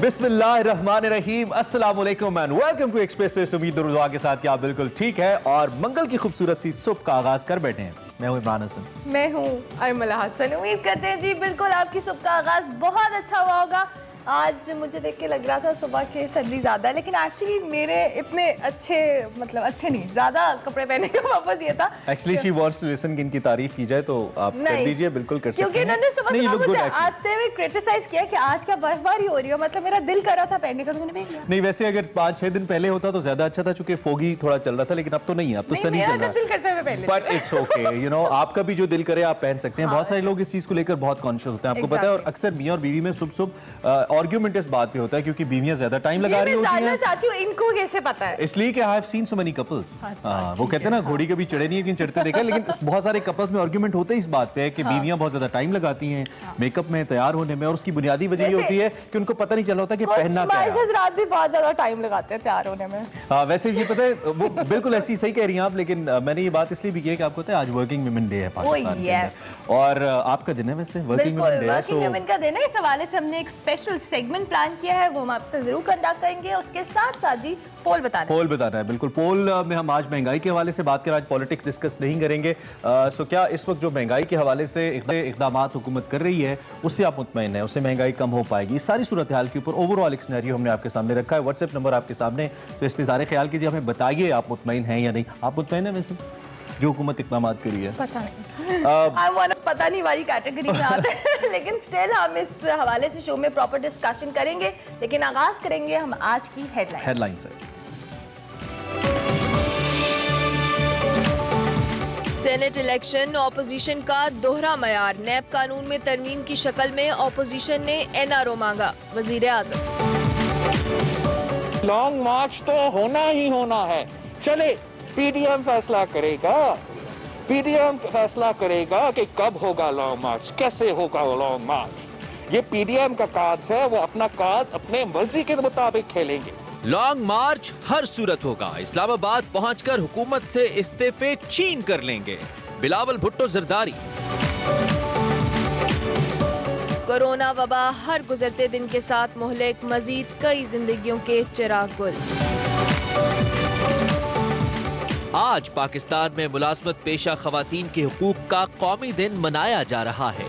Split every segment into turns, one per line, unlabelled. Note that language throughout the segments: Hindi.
बिस्मिल्लाहिर्रहमानिर्रहीम, अस्सलाम वालेकुम एंड वेलकम टू एक्सप्रेस। उम्मीद और दुआ के साथ कि आप बिल्कुल ठीक है और मंगल की खूबसूरत सी सुबह का आगाज कर बैठे हैं। मैं हूं इमरान हसन।
मैं हूं अरमला हसन। उम्मीद करते हैं जी बिल्कुल आपकी सुबह का आगाज बहुत अच्छा हुआ होगा। आज मुझे देख के लग रहा था सुबह के सर्दी ज़्यादा है, लेकिन एक्चुअली मेरे इतने अच्छे अच्छे नहीं, ज़्यादा कपड़े पहनने का पर्पस ये था।
Actually she wants to listen कि इनकी तारीफ की जाए तो आप कर दीजिए, बिल्कुल कर सकते हैं।
क्योंकि इन्होंने सुबह मुझे आते हुए क्रिटिसाइज किया कि आज क्या बर्फबारी हो रही है, मतलब मेरा दिल कर रहा था पहनने का तो मैंने पहन लिया।
नहीं, वैसे अगर 5-6 दिन पहले होता तो ज्यादा अच्छा था, चूंकि फोगी थोड़ा चल रहा था, लेकिन अब तो नहीं है, अब तो सनी चल रहा है। But it's okay, you know, आपका भी जो दिल करे आप पहन सकते हैं। बहुत सारे लोग इस चीज को लेकर बहुत कॉन्शियस होते हैं, आपको पता है। और अक्सर मियां और बीवी में सुबह आर्ग्यूमेंट इस बात होता है क्योंकि बीवियां ज्यादा टाइम लगा रही होती हैं। मैं जानना
चाहती हूं इनको कैसे पता है,
इसलिए कि I have seen so many couples. वो कहते हैं ना, घोड़ी कभी चढ़े नहीं लेकिन चढ़ते देखा है। लेकिन बहुत सारे कपल्स में आर्गुमेंट होते हैं इस बात पे कि बीवियां बहुत ज्यादा टाइम लगाती हैं मेकअप में, तैयार होने में, और उसकी बुनियादी वजह ये होती है कि उनको पता नहीं चल रहा होता कि पहनना क्या है।
रात भी बहुत ज्यादा टाइम लगाते हैं तैयार होने में।
वैसे ये पता है, वो बिल्कुल ऐसी सही कह रही हैं आप, लेकिन मैंने ये बात इसलिए भी की है कि आपको पता है आज वर्किंग वुमेन डे है पाकिस्तान के अंदर, और आपका दिन है वैसे वर्किंग वुमेन डे है।
वर्किंग वुमेन का दिन है, इस हवाले से हमने एक स्पेशल सेगमेंट प्लान किया है, वो हम आपसे जरूर कंडक्ट करेंगे। उसके साथ साथ जी पोल बताना है। बिल्कुल, पोल में हम आज महंगाई के हवाले से बात करें, आज पॉलिटिक्स डिस्कस नहीं करेंगे। सो क्या इस वक्त जो महंगाई के हवाले से इकदाम हुकूमत कर रही है उससे आप मुतमईन है, उससे महंगाई कम हो पाएगी? इस सारी सूरत हाल के ऊपर ओवरऑल एक सिनेरियो हमने आपके सामने रखा है। व्हाट्सएप नंबर आपके सामने, तो इस पर ज़ारे ख्याल कीजिए, हमें बताइए आप मुतमईन हैं या नहीं। आप मुतमईन है वैसे जो हुकूमत इकदाम करी है? पता नहीं, पता नहीं वाली कैटेगरी में आते हैं। लेकिन स्टिल हम इस हवाले से शो में प्रॉपर डिस्कशन करेंगे, लेकिन आगाज करेंगे हम आज की हेडलाइन से। सेनेट इलेक्शन, ऑपोजिशन का दोहरा मयार। नैब कानून में तरमीम की शक्ल में ऑपोजिशन ने एनआरओ मांगा। वजीर आजम:
लॉन्ग मार्च तो होना ही होना है। चले, पीडीएम फैसला करेगा, पीडीएम फैसला करेगा कि कब होगा लॉन्ग मार्च, कैसे होगा लॉन्ग मार्च। ये पीडीएम का कार्ड है, वो अपना कार्ड अपने मर्जी के मुताबिक खेलेंगे।
लॉन्ग मार्च हर सूरत होगा। इस्लामाबाद पहुंचकर हुकूमत से इस्तीफे छीन कर लेंगे। बिलावल भुट्टो जरदारी।
कोरोना वबा हर गुजरते दिन के साथ मुहलिक, मजीद कई जिंदगियों के चिराग गुल।
आज पाकिस्तान में मुलाजमत पेशा खवातीन के हुकूक का कौमी दिन मनाया जा रहा है।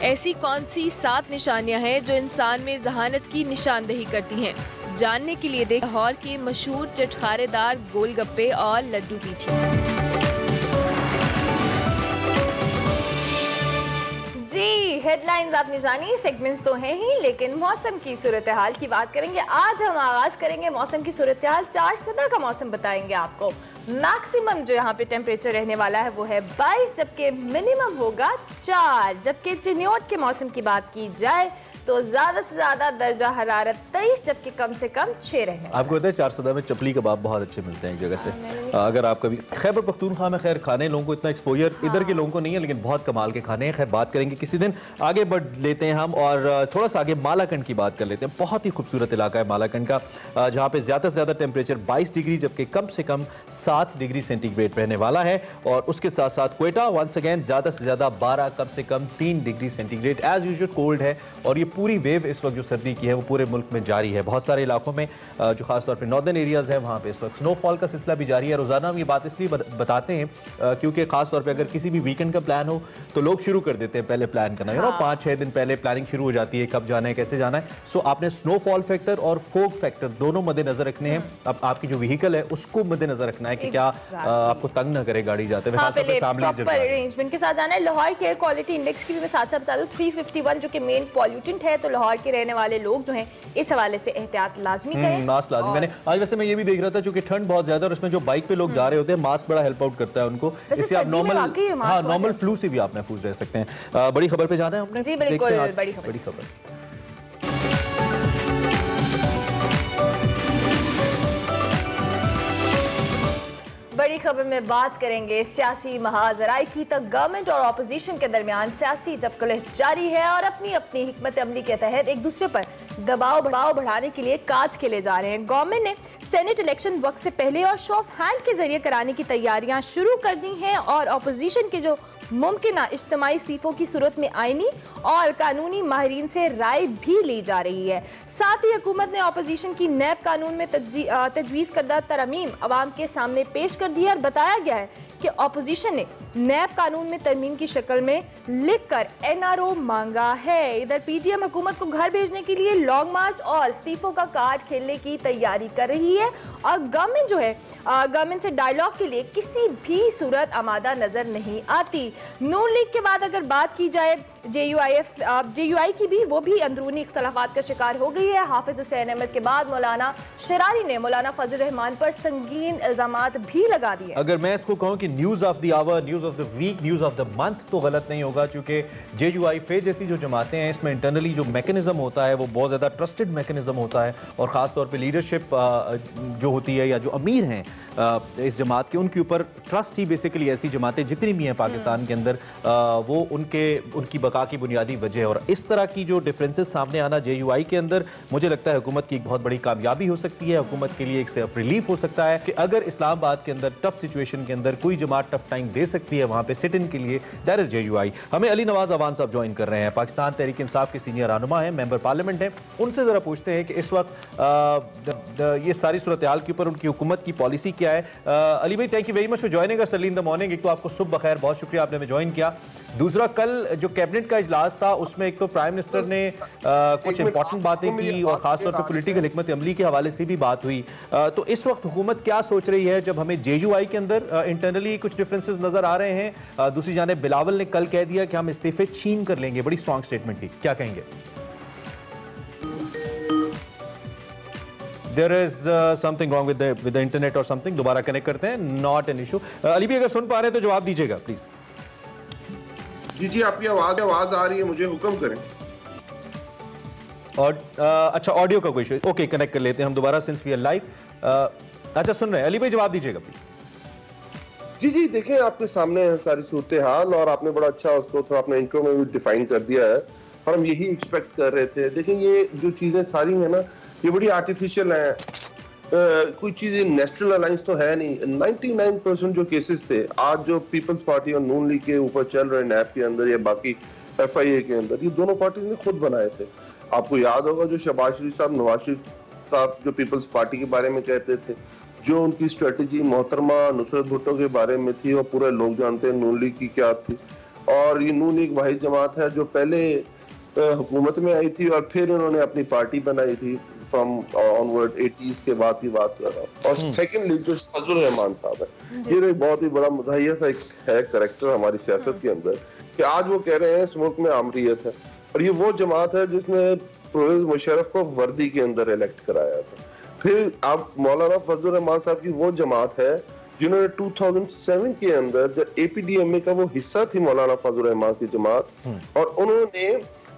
ऐसी कौन सी 7 निशानियां हैं जो इंसान में जहानत की निशानदेही करती हैं? जानने के लिए देख लाहौर के मशहूर चटखारेदार गोलगप्पे और लड्डू पीठी। जी, हेडलाइंस आपने जानी, सेगमेंट्स तो हैं ही, लेकिन मौसम की सूरत हाल की बात करेंगे। आज हम आगाज करेंगे मौसम की सूरत हाल। 4 सदा का मौसम बताएंगे आपको। मैक्सिमम जो यहाँ पे टेम्परेचर रहने वाला है वो है 22, जबकि मिनिमम होगा 4। जबकि चिन्योट के मौसम की बात की जाए तो ज्यादा से ज्यादा दर्जा हरारत 23, जबकि कम से कम 6 रहने।
आपको पता है 4 सदा में चपली कबाब बहुत अच्छे मिलते हैं एक जगह से। अगर आप कभी खैबर पख्तूनख्वा में, खैर खाने लोगों को इतना एक्सपोजर इधर के लोगों को नहीं है, लेकिन बहुत कमाल के खाने हैं। खैर बात करेंगे किसी दिन, आगे बढ़ लेते हैं हम और थोड़ा सा आगे मालाकंड की बात कर लेते हैं। बहुत ही खूबसूरत इलाका है मालाकंड का, जहाँ पे ज्यादा से ज्यादा टेम्परेचर 22 डिग्री जबकि कम से कम 7 डिग्री सेंटीग्रेड रहने वाला है। और उसके साथ साथ क्वेटा वंस अगेन ज्यादा से ज्यादा 12, कम से कम 3 degree centigrade. As usual cold है, और ये पूरी वेव इस वक्त जो सर्दी की है वो पूरे मुल्क में जारी है। बहुत सारे इलाकों में जो खासतौर पे नॉर्दर्न एरियाज है वहाँ पे इस वक्त स्नोफॉल का सिलसिला भी जारी है। रोजाना हम ये बात इसलिए बताते हैं क्योंकि खासतौर पे अगर किसी भी वीकेंड का प्लान हो तो लोग शुरू कर देते हैं पहले प्लान करना, 5-6 दिन पहले प्लानिंग शुरू हो जाती है, कब जाना है, कैसे जाना है। सो आपने स्नोफॉल फैक्टर और फोग फैक्टर दोनों मद्देनजर रखने हैं। अब आपकी जो व्हीकल है उसको मद्देनजर रखना है कि क्या आपको तंग ना करे गाड़ी जाते हुए,
अरेंजमेंट के साथ जाना है। लाहौर के एयर क्वालिटी इंडेक्स की भी मैं साथ साथ बता दूं 351, जो कि मेन पॉल्यूटेंट है, तो लाहौर के रहने वाले लोग जो हैं इस हवाले से एहतियात लाजमी करें।
मास्क लाजमी। मैंने आज वैसे मैं ये भी देख रहा था क्योंकि ठंड बहुत ज्यादा, और उसमें जो बाइक पे लोग जा रहे होते हैं मास्क बड़ा हेल्प आउट करता है उनको। इससे आप नॉर्मल फ्लू से भी आप महफूज रह सकते हैं। बड़ी खबर पे जाना है हमने।
जी बिल्कुल, बड़ी खबर। बड़ी खबर में बात करेंगे सियासी महाजराई की। तक गवर्नमेंट और अपोजिशन के दरमियान सियासी जबकलश जारी है और अपनी अपनी हिकमत अमली के तहत एक दूसरे पर दबाव बढ़ाने के लिए काज खेले जा रहे हैं। गवर्नमेंट ने सेनेट इलेक्शन वक्त से पहले और शो ऑफ हैंड के जरिए कराने की तैयारियां शुरू कर दी हैं और अपोजिशन के जो मुमकिन इज्तिमाई इस्तीफों की सूरत में आईनी और कानूनी माहिरीन से राय भी ली जा रही है। साथ ही हुकूमत ने अपोजिशन की नैब कानून में तजवीज़ करदा तरमीम अवाम के सामने पेश कर दी है और बताया गया है कि अपोजिशन ने नैब कानून में तरमीम की शक्ल में लिखकर एनआरओ मांगा है। इधर पीटीएम हुकूमत को घर भेजने के लिए लॉन्ग मार्च और इस्तीफों का कार्ड खेलने की तैयारी कर रही है और गवर्नमेंट जो है गवर्नमेंट से डायलॉग के लिए किसी भी सूरत आमादा नजर नहीं आती। नून लीग के बाद अगर बात की जाए जेयूआई की भी, वो भी अंदरूनी इख्तलाफात का शिकार हो गई है। हाफिज हुसैन अहमद के बाद मौलाना शरारी ने मौलाना फजल रहमान पर संगीन इल्जामात भी लगा दिए।
अगर मैं इसको कहूं कि news of the hour, news of the week, news of the month तो गलत नहीं होगा, क्योंकि जेयूआई फे जैसी जो जमातें हैं इसमें इंटरनली जो मैकेनिज्म होता है वो बहुत ज़्यादा ट्रस्टेड मैकेनिज्म होता है और ख़ासतौर पर लीडरशिप जो होती है या जो अमीर हैं इस जमात के, उनके ऊपर ट्रस्ट ही बेसिकली ऐसी जमातें जितनी भी हैं पाकिस्तान के अंदर वो उनकी बका की बुनियादी वजह है। और इस तरह की जो डिफरेंसेस सामने आना जेयूआई के अंदर, मुझे लगता है हुकूमत की एक बहुत बड़ी कामयाबी हो सकती है, हुकूमत के लिए एक सेफ रिलीफ हो सकता है कि अगर इस्लामाबाद के अंदर टफ सिचुएशन के अंदर कोई जमात टफ टाइम दे सकती है वहाँ पे सिट इन के लिए, दैट इज जेयूआई। हमें अली नवाज अवान साहब ज्वाइन कर रहे हैं, पाकिस्तान तहरीक इंसाफ के सीनियर रहनुमा हैं, मेंबर पार्लियामेंट हैं। उनसे ज़रा पूछते हैं कि इस वक्त ये सारी सूरत हाल के ऊपर उनकी हुकूमत की पॉलिसी क्या है। अली भाई, thank you very much for joining us early in the morning. एक तो आपको सुबह बखैर, बहुत शुक्रिया आपने हमें ज्वाइन किया। दूसरा, कल जो कैबिनेट का इजलास था उसमें एक तो प्राइम मिनिस्टर ने कुछ इंपॉर्टेंट बातें की और खासतौर पर पॉलिटिकल हिकमत अमली के हवाले से भी बात हुई। तो इस वक्त हुकूमत क्या सोच रही है जब हमें जेयूआई के अंदर इंटरनली कुछ डिफरेंसेस नजर आ रहे हैं? दूसरी जानिब बिलावल ने कल कह दिया कि हम इस्तीफे छीन कर लेंगे, बड़ी स्ट्रॉन्ग स्टेटमेंट थी, क्या कहेंगे? There is something wrong with the internet or something. दोबारा कनेक्ट करते हैं, not an issue. अली भी अगर सुन पा रहे हैं तो जवाब दीजिएगा प्लीज।
जी आपकी आवाज आ रही है, मुझे हुक्म करें।
और अच्छा, ऑडियो का कोई इशू? ओके, कनेक्ट कर लेते हैं हम दोबारा सिंस वी आर लाइव। अच्छा, सुन रहे हैं अली भाई, जवाब दीजिएगा प्लीज।
जी देखें, आपके सामने है सारी सूरत हाल और आपने बड़ा अच्छा उसको थोड़ा अपने इंट्रो में भी डिफाइन कर दिया है और हम यही एक्सपेक्ट कर रहे थे। देखें, ये जो चीजें सारी हैं ना, ये बड़ी आर्टिफिशियल है, कोई चीज नेचुरल अलायंस तो है नहीं। 99% जो केसेस थे आज जो पीपल्स पार्टी और नून लीग के ऊपर चल रहे नैब के अंदर या बाकी FIA के अंदर, ये दोनों पार्टी ने खुद बनाए थे। आपको याद होगा जो शहबाज शरीफ साहब, नवाज शरीफ साहब जो पीपल्स पार्टी के बारे में कहते थे, जो उनकी स्ट्रेटेजी मोहतरमा नुसरत भुट्टो के बारे में थी और पूरे लोग जानते हैं नून लीग की क्या थी। और ये नून लीग वाहिद जमात है जो पहले हुकूमत में आई थी और फिर उन्होंने अपनी पार्टी बनाई थी फ्रॉम ऑनवर्ड 80s के बाद की बात कर रहा हूँ। और सेकंड लीग जो फजल रहमान साहब है, ये बहुत ही बड़ा मुदाहिया सा एक है कैरेक्टर हमारी सियासत के अंदर कि आज वो कह रहे हैं इस मुल्क में आमरीयत है। और ये वो जमात है जिसने परवेज मुशर्रफ को वर्दी के अंदर इलेक्ट कराया था। फिर आप मौलाना फजल रहमान साहब की वो जमात है जिन्होंने 2007 के अंदर जब APDMA का वो हिस्सा थी मौलाना फजल रहमान की जमात, और उन्होंने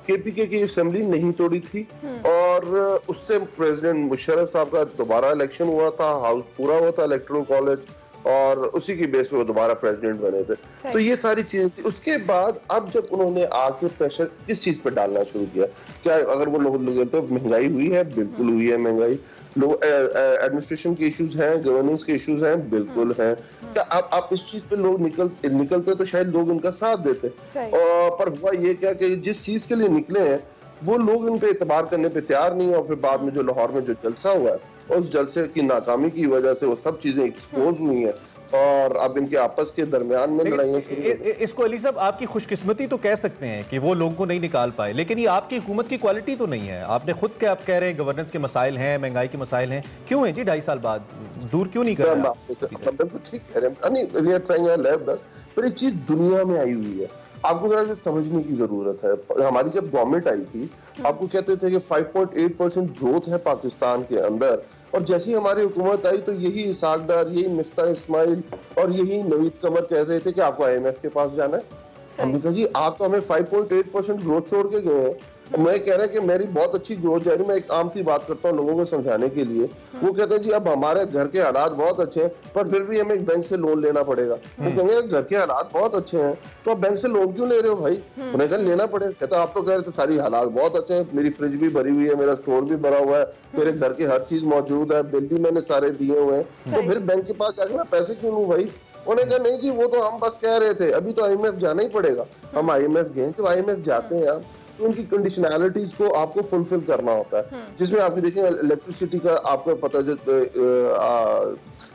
KPK की असेंबली नहीं तोड़ी थी और उससे प्रेसिडेंट मुशर्रफ साहब का दोबारा इलेक्शन हुआ था, हाउस पूरा हुआ था इलेक्टोरल कॉलेज, और उसी की बेस पे वो दोबारा प्रेसिडेंट बने थे। तो ये सारी चीजें थी। उसके बाद अब जब उन्होंने आके प्रेशर किस चीज पे डालना शुरू किया, क्या अगर वो लोग तो महंगाई हुई है, बिल्कुल हुई है महंगाई, लोग एडमिनिस्ट्रेशन के इश्यूज हैं, गवर्नेंस के इश्यूज हैं, बिल्कुल हैं। क्या आप इस चीज पे लोग निकलते तो शायद लोग इनका साथ देते, पर हुआ ये क्या कि जिस चीज के लिए निकले हैं वो लोग इन पे एतबार करने पे तैयार नहीं है। और फिर बाद में जो लाहौर में जो जलसा हुआ है, उस जलसे की नाकामी की वजह से वो सब चीजें एक्सपोज हुई हैं और अब इनके आपस के दरमियान में लड़ाइयां शुरू हो गई।
इसको अली साहब आपकी खुशकिस्मती तो कह सकते हैं कि वो लोगों को नहीं निकाल पाए, लेकिन ये आपकी हुकूमत की क्वालिटी तो नहीं है। आपने खुद के आप कह रहे हैं गवर्नेंस के मसाइल हैं, महंगाई के मसाइल हैं, क्यों है जी 2.5 साल बाद दूर क्यों नहीं कर रहे?
बिल्कुल ठीक कह रहे हैं, पर एक चीज दुनिया में आई हुई है, आपको जरा समझने की जरूरत है। हमारी जब गवर्नमेंट आई थी, आपको कहते थे कि 5.8% ग्रोथ है पाकिस्तान के अंदर, और जैसी हमारी हुकूमत आई तो यही इसाक डार, यही मिफ्ता इस्माइल और यही नवीद कमर कह रहे थे कि आपको IMF के पास जाना है। हमने कहा जी आप तो हमें 5.8% ग्रोथ छोड़ के गए हैं। मैं कह रहा है कि मेरी बहुत अच्छी ग्रोथ जा रही है। मैं एक आम सी बात करता हूँ लोगों को समझाने के लिए, वो कहते हैं जी अब हमारे घर के हालात बहुत अच्छे हैं पर फिर भी हमें एक बैंक से लोन लेना पड़ेगा। वो कहेंगे घर के हालात बहुत अच्छे हैं तो आप बैंक से लोन क्यों ले रहे हो भाई? उन्हें कहा लेना पड़ेगा। कहता आप तो कह रहे थे सारी हालात बहुत अच्छे हैं, मेरी फ्रिज भी भरी हुई है, मेरा स्टोर भी भरा हुआ है, मेरे घर के हर चीज मौजूद है, बिल भी मैंने सारे दिए हुए हैं, तो फिर बैंक के पास जाकर मैं पैसे क्यों लूँ भाई? उन्हें कहा नहीं जी वो तो हम बस कह रहे थे, अभी तो IMF जाना ही पड़ेगा। हम IMF गए, तो IMF जाते हैं आप तो उनकी कंडीशनैलिटीज को आपको फुलफिल करना होता है, जिसमें आप देखें इलेक्ट्रिसिटी का आपको पता जो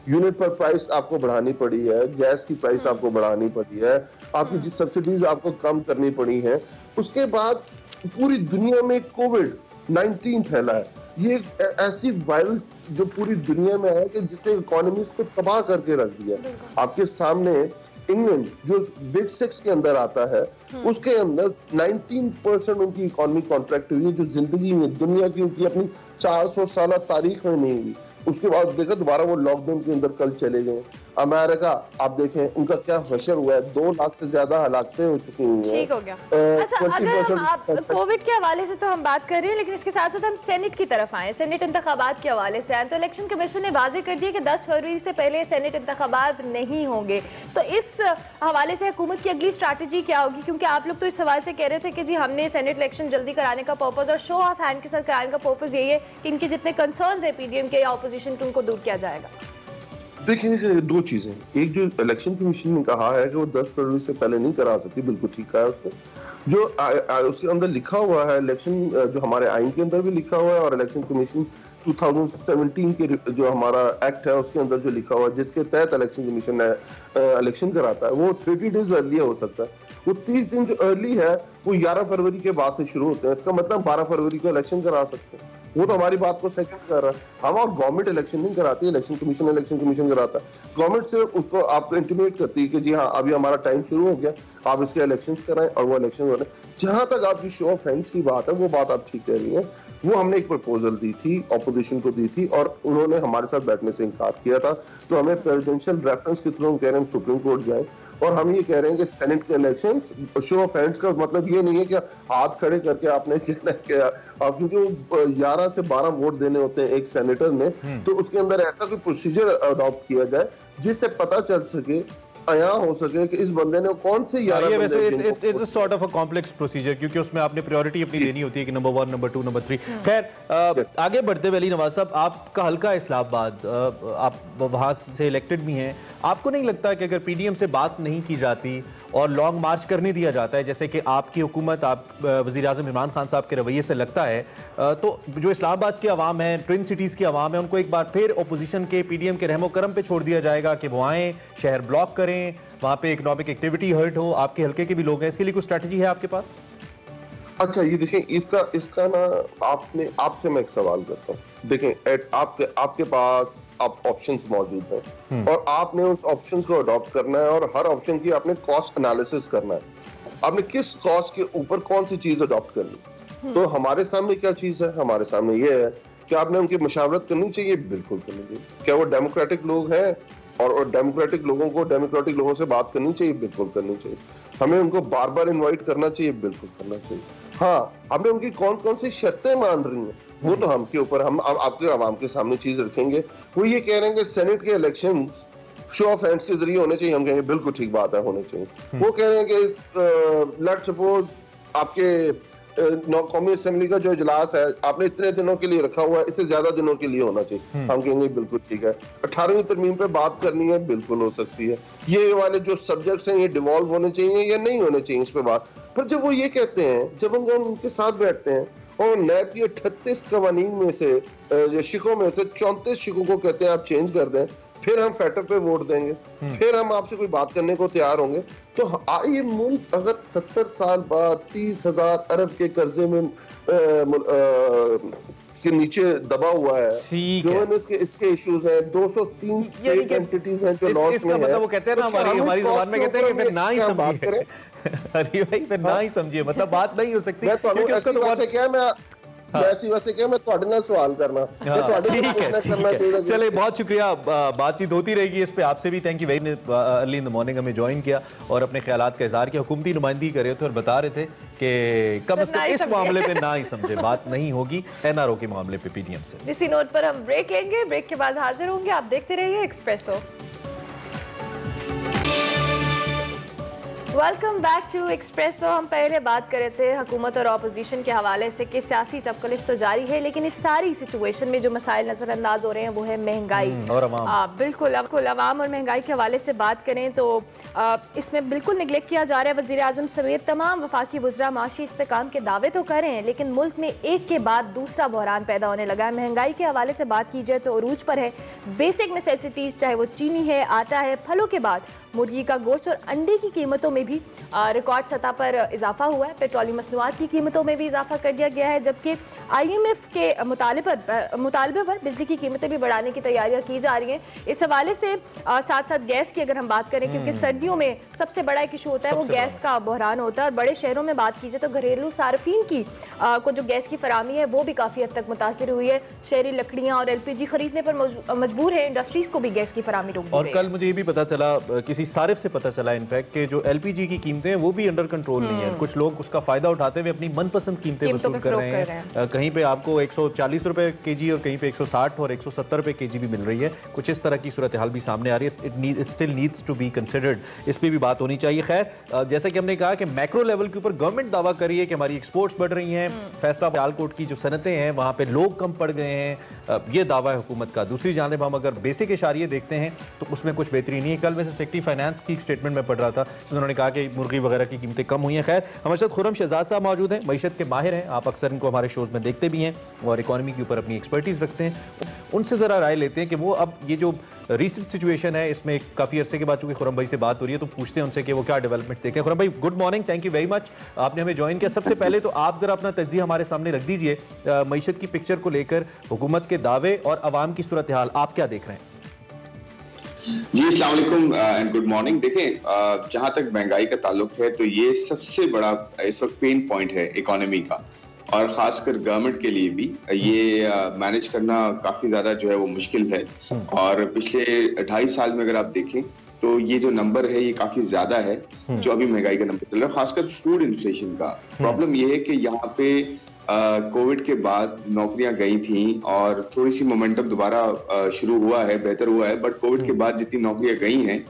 यूनिट पर प्राइस आपको बढ़ानी पड़ी है, गैस की प्राइस आपको बढ़ानी पड़ी है, आपकी जिस सब्सिडीज आपको कम करनी पड़ी है। उसके बाद पूरी दुनिया में कोविड-19 फैला है। ये ऐसी वायरस जो पूरी दुनिया में है कि जिसने इकोनॉमीज को तबाह करके रख दिया। आपके सामने इंग्लैंड जो बिग 6 के अंदर आता है, उसके अंदर 19% उनकी इकोनॉमी कॉन्ट्रैक्ट हुई है, जो जिंदगी में दुनिया की उनकी अपनी 400 साल तारीख में नहीं हुई। उसके बाद देखा दोबारा वो लॉकडाउन के अंदर कल चले गए। अमेरिका आप देखें उनका क्या हशर हुआ है, 2 लाख से ज्यादा हलाकतें हो चुकी हैं।
ठीक हो गया। अच्छा, अगर आप कोविड के हवाले से तो हम बात कर रहे हैं, लेकिन इसके साथ साथ हम सेनेट की तरफ आए, सेनेट इंतखाबात के हवाले से आए, तो इलेक्शन कमीशन ने वाजे कर दिया कि 10 फरवरी से पहले सेनेट इंतखाबात नहीं होंगे। तो इस हवाले से हुकूमत की अगली स्ट्रैटेजी क्या होगी? क्योंकि आप लोग तो इस सवाल से कह रहे थे कि जी हमने सेनेट इलेक्शन जल्दी कराने का पर्पज और शो ऑफ हैंड के साथ कराने का पर्पज यही है कि इनके जितने कंसर्न्स है PDM के या ऑपोजिशन के उनको दूर किया जाएगा।
देखिए 2 चीजें, एक जो इलेक्शन कमीशन ने कहा है कि वो 10 फरवरी से पहले नहीं करा सकती, बिल्कुल ठीक कहा है उसने। जो उसके अंदर लिखा हुआ है इलेक्शन, जो हमारे आइन के अंदर भी लिखा हुआ है और इलेक्शन कमीशन 2017 के जो हमारा एक्ट है उसके अंदर जो लिखा हुआ है, जिसके तहत इलेक्शन कमीशन इलेक्शन कराता है, वो 30 डेज अर्ली हो सकता है। वो 30 दिन जो अर्ली है वो 11 फरवरी के बाद से शुरू होते हैं। इसका मतलब 12 फरवरी को इलेक्शन करा सकते हैं। वो तो हमारी बात को सेकंड कर रहा है। हम और गवर्नमेंट इलेक्शन नहीं कराती, इलेक्शन कमीशन कराता है। गवर्नमेंट सिर्फ उसको आपको इंटीमेट करती है कि जी हाँ अभी हमारा टाइम शुरू हो गया, आप इसके इलेक्शन कराएं और वो इलेक्शन हो रहे हैं। जहां तक आपकी शो ऑफ हैंड्स की बात है, वो बात आप ठीक कह रही है। वो हमने एक प्रपोजल दी थी, ऑपोजिशन को दी थी और उन्होंने हमारे साथ बैठने से इनकार किया था। तो हमें प्रेसिडेंशियल रेफरेंस के थ्रू हम कह रहे हैं सुप्रीम कोर्ट जाएं और हम ये कह रहे हैं कि सेनेट के इलेक्शन शो ऑफ हैंड्स का मतलब ये नहीं है कि हाथ खड़े करके आपने कहना है क्योंकि वो 11 से 12 वोट देने होते हैं एक सेनेटर ने, तो उसके अंदर ऐसा कोई प्रोसीजर अडॉप्ट किया जाए जिससे पता चल सके, आया हो सके कि इस बंदे ने कौन से 11
वैसे it's a sort of a complex procedure, क्योंकि उसमें आपने प्रायोरिटी अपनी देनी होती है कि नंबर 1, नंबर 2, नंबर 3। खैर आगे बढ़ते हुए अली नवाज साहब, आपका हल्का इस्लामाबाद, आप वहां से इलेक्टेड भी हैं, आपको नहीं लगता कि अगर PDM से बात नहीं की जाती और लॉन्ग मार्च करने दिया जाता है, जैसे कि आपकी हुकूमत, आप वज़ीर आज़म इमरान खान साहब के रवैये से लगता है, तो जो इस्लामाबाद की आवाम है, ट्विन सिटीज़ की आवाम है, उनको एक बार फिर अपोजिशन के PDM के रहमो करम पे छोड़ दिया जाएगा कि वो आएँ, शहर ब्लॉक करें, वहाँ पे इकोनॉमिक एक्टिविटी हर्ट हो, आपके हल्के के भी लोग हैं, इसके लिए कोई स्ट्रैटेजी है आपके पास?
अच्छा ये देखें, इसका ना आपसे मैं एक सवाल करता हूँ। देखें आपके पास ऑप्शंस मौजूद हैं और आपने उस ऑप्शन को अडॉप्ट करना है और हर ऑप्शन की आपने कॉस्ट एनालिसिस करना है। आपने किस कॉस्ट के ऊपर कौन सी चीज अडॉप्ट करनी। तो हमारे सामने क्या चीज है, हमारे सामने ये है कि आपने उनकी मशावरत करनी चाहिए, बिल्कुल करनी चाहिए। क्या वो डेमोक्रेटिक लोग हैं और डेमोक्रेटिक लोगों को डेमोक्रेटिक लोगों से बात करनी चाहिए, बिल्कुल करनी चाहिए। हमें उनको बार बार इन्वाइट करना चाहिए, बिल्कुल करना चाहिए। हाँ, हमें उनकी कौन कौन सी शर्तें मान रही हैं वो तो हम के ऊपर, हम आपके आवाम के सामने चीज रखेंगे। वो ये कह रहे हैं कि सेनेट के इलेक्शन शो ऑफ हैंड्स के जरिए होने चाहिए, हम कहेंगे बिल्कुल ठीक बात है, होने चाहिए। वो कह रहे हैं कि लेट्स सपोज आपके कौमी असेंबली का जो इजलास है आपने इतने दिनों के लिए रखा हुआ है, इससे ज्यादा दिनों के लिए होना चाहिए, हम कहेंगे बिल्कुल ठीक है। 18वीं तरमीम पे बात करनी है, बिल्कुल हो सकती है। ये वाले जो सब्जेक्ट्स हैं ये डिवॉल्व होने चाहिए या नहीं होने चाहिए, इस पे बात। पर जब वो ये कहते हैं, जब हम उनके साथ बैठते हैं और नैब की 38 कवानीन में से शिकों में से 34 शिकों को कहते हैं आप चेंज कर दें, फिर हम फैटर पे वोट देंगे, फिर हम आपसे कोई बात करने को तैयार होंगे। तो ये मुल्क अगर 70 साल बाद 30,000 अरब के कर्जे में के नीचे दबा हुआ है, जो इसके इश्यूज हैं, 203 एंटिटीज हैं जो लॉस में है,
वो कहते हैं ना हमारी जुबान में कहते हैं कि फिर ना ही समझिए अरे भाई, फिर ना ही समझिए, मतलब बात नहीं हो सकती।
क्योंकि उसका तो ऐसी क्या मैं ਤੁਹਾਡੇ ਨਾਲ सवाल करना।
ठीक है, चले बहुत शुक्रिया, बातचीत होती रहेगी इस पे। आपसे भी thank you very early in the morning हमें ज्वाइन किया और अपने ख्यालात का इजहार किया। हुकूमती नुमाइंदगी कर रहे थे और बता रहे थे कि कम से कम इस मामले पे ना ही समझे, बात नहीं होगी NRO के मामले पे PDM से।
इसी नोट पर हम ब्रेक लेंगे, ब्रेक के बाद हाजिर होंगे। आप देखते रहिए Expresso. Welcome back to Expresso. हम पहले बात कर रहे थे हुकूमत और अपोजिशन के हवाले से कि सियासी चपकलिश तो जारी है, लेकिन इस सारी सिचुएशन में जो मसाइल नज़रअंदाज हो रहे हैं वो है महंगाई
और अवाम।
बिल्कुल अवाम और महंगाई के हवाले से बात करें तो इसमें बिल्कुल निगलेक्ट किया जा रहा है। वज़ीर आज़म समेत तमाम वफाकी वज़रा माशी इस्तेकाम के दावे तो कर रहे हैं, लेकिन मुल्क में एक के बाद दूसरा बहरान पैदा होने लगा है। महंगाई के हवाले से बात की जाए तो अरूज पर है। बेसिक नेसेसिटीज़ चाहे वो चीनी है, आटा है, फलों के बाद मुर्गी का गोश्त और अंडे की कीमतों में भी रिकॉर्ड सतह पर इजाफा हुआ है। पेट्रोलियम मसनूआत की कीमतों में भी इजाफा कर दिया गया है, जबकि IMF के मुतालबे पर बिजली की कीमतें भी बढ़ाने की तैयारियां की जा रही हैं। इस हवाले से साथ साथ गैस की अगर हम बात करें, क्योंकि सर्दियों में सबसे बड़ा एक इशू होता है वो गैस का बहरान होता है। और बड़े शहरों में बात की जाए तो घरेलू सार्फिन की को जो गैस की फराहमी है वो भी काफ़ी हद तक मुतासिर हुई है। शहरी लकड़ियाँ और LPG खरीदने पर मजबूर है इंडस्ट्रीज को भी गैस की फराहमी रोक दी।
और कल मुझे ये भी पता चला, किसी सारिफ से पता चला इनफैक्ट कि जो LPG की कीमतें हैं वो भी अंडर कंट्रोल नहीं है। कुछ लोग उसका फायदा उठाते हुए अपनी मनपसंद कीमतें वसूल कर रहे हैं। कहीं पे आपको 140 रुपए केजी और कहीं पे 160 और 170 रुपए केजी भी मिल रही है। कुछ इस तरह की सूरत हाल भी सामने आ रही है। It still needs to be considered. इस पर भी बात होनी चाहिए। खैर, जैसा कि हमने कहा कि मैक्रो लेवल के ऊपर गवर्नमेंट दावा कर रही है कि हमारी एक्सपोर्ट्स बढ़ रही हैं, फैसलाबाद सियालकोट की जो सनतें हैं वहाँ पे लोग कम पड़ गए हैं, ये दावा है हुकूमत का। दूसरी जानिब हम अगर बेसिक इशारे देखते हैं तो उसमें कुछ बेहतरी नहीं है। कल वैसे सेक्रेटरी फाइनेंस की स्टेटमेंट में पढ़ रहा था, उन्होंने कहा कि मुर्गी वगैरह की कीमतें कम हुई हैं। खैर, हमारे साथ खुर्रम शहजाद साहब मौजूद हैं, मईशत के माहिर हैं। आप अक्सर इनको हमारे शोज़ में देखते भी हैं और इकॉनमी के ऊपर अपनी एक्सपर्टीज़ रखते हैं। उनसे ज़रा राय लेते हैं कि वो अब ये जो रीसेंट सिचुएशन है इसमें काफ़ी अरसे के बाद चूँकि खुर्रम भाई से बात हो रही है तो पूछते हैं उनसे कि वो क्या डेवलपमेंट देखें। खुर्रम भाई, good morning, thank you very much, आपने हमें ज्वाइन किया। सबसे पहले तो आप ज़रा अपना तज्ज़िया हमारे सामने रख दीजिए मईशत की पिक्चर को लेकर, हुकूमत के दावे और अवाम की सूरत हाल आप क्या देख रहे हैं?
जी, अस्सलाम वालेकुम एंड गुड मॉर्निंग। देखें, जहां तक महंगाई का ताल्लुक है तो ये सबसे बड़ा इस वक्त पेन पॉइंट है इकोनॉमी का, और खासकर गवर्नमेंट के लिए भी ये मैनेज करना काफी ज्यादा जो है वो मुश्किल है। और पिछले 2.5 साल में अगर आप देखें तो ये जो नंबर है ये काफी ज्यादा है जो अभी महंगाई का नंबर चल रहा है, खासकर फूड इन्फ्लेशन का। प्रॉब्लम ये है कि यहाँ पे कोविड के बाद नौकरियां गई थी और थोड़ी सी मोमेंटम दोबारा शुरू हुआ है, बेहतर हुआ है, बट कोविड के बाद जितनी नौकरियां गई हैं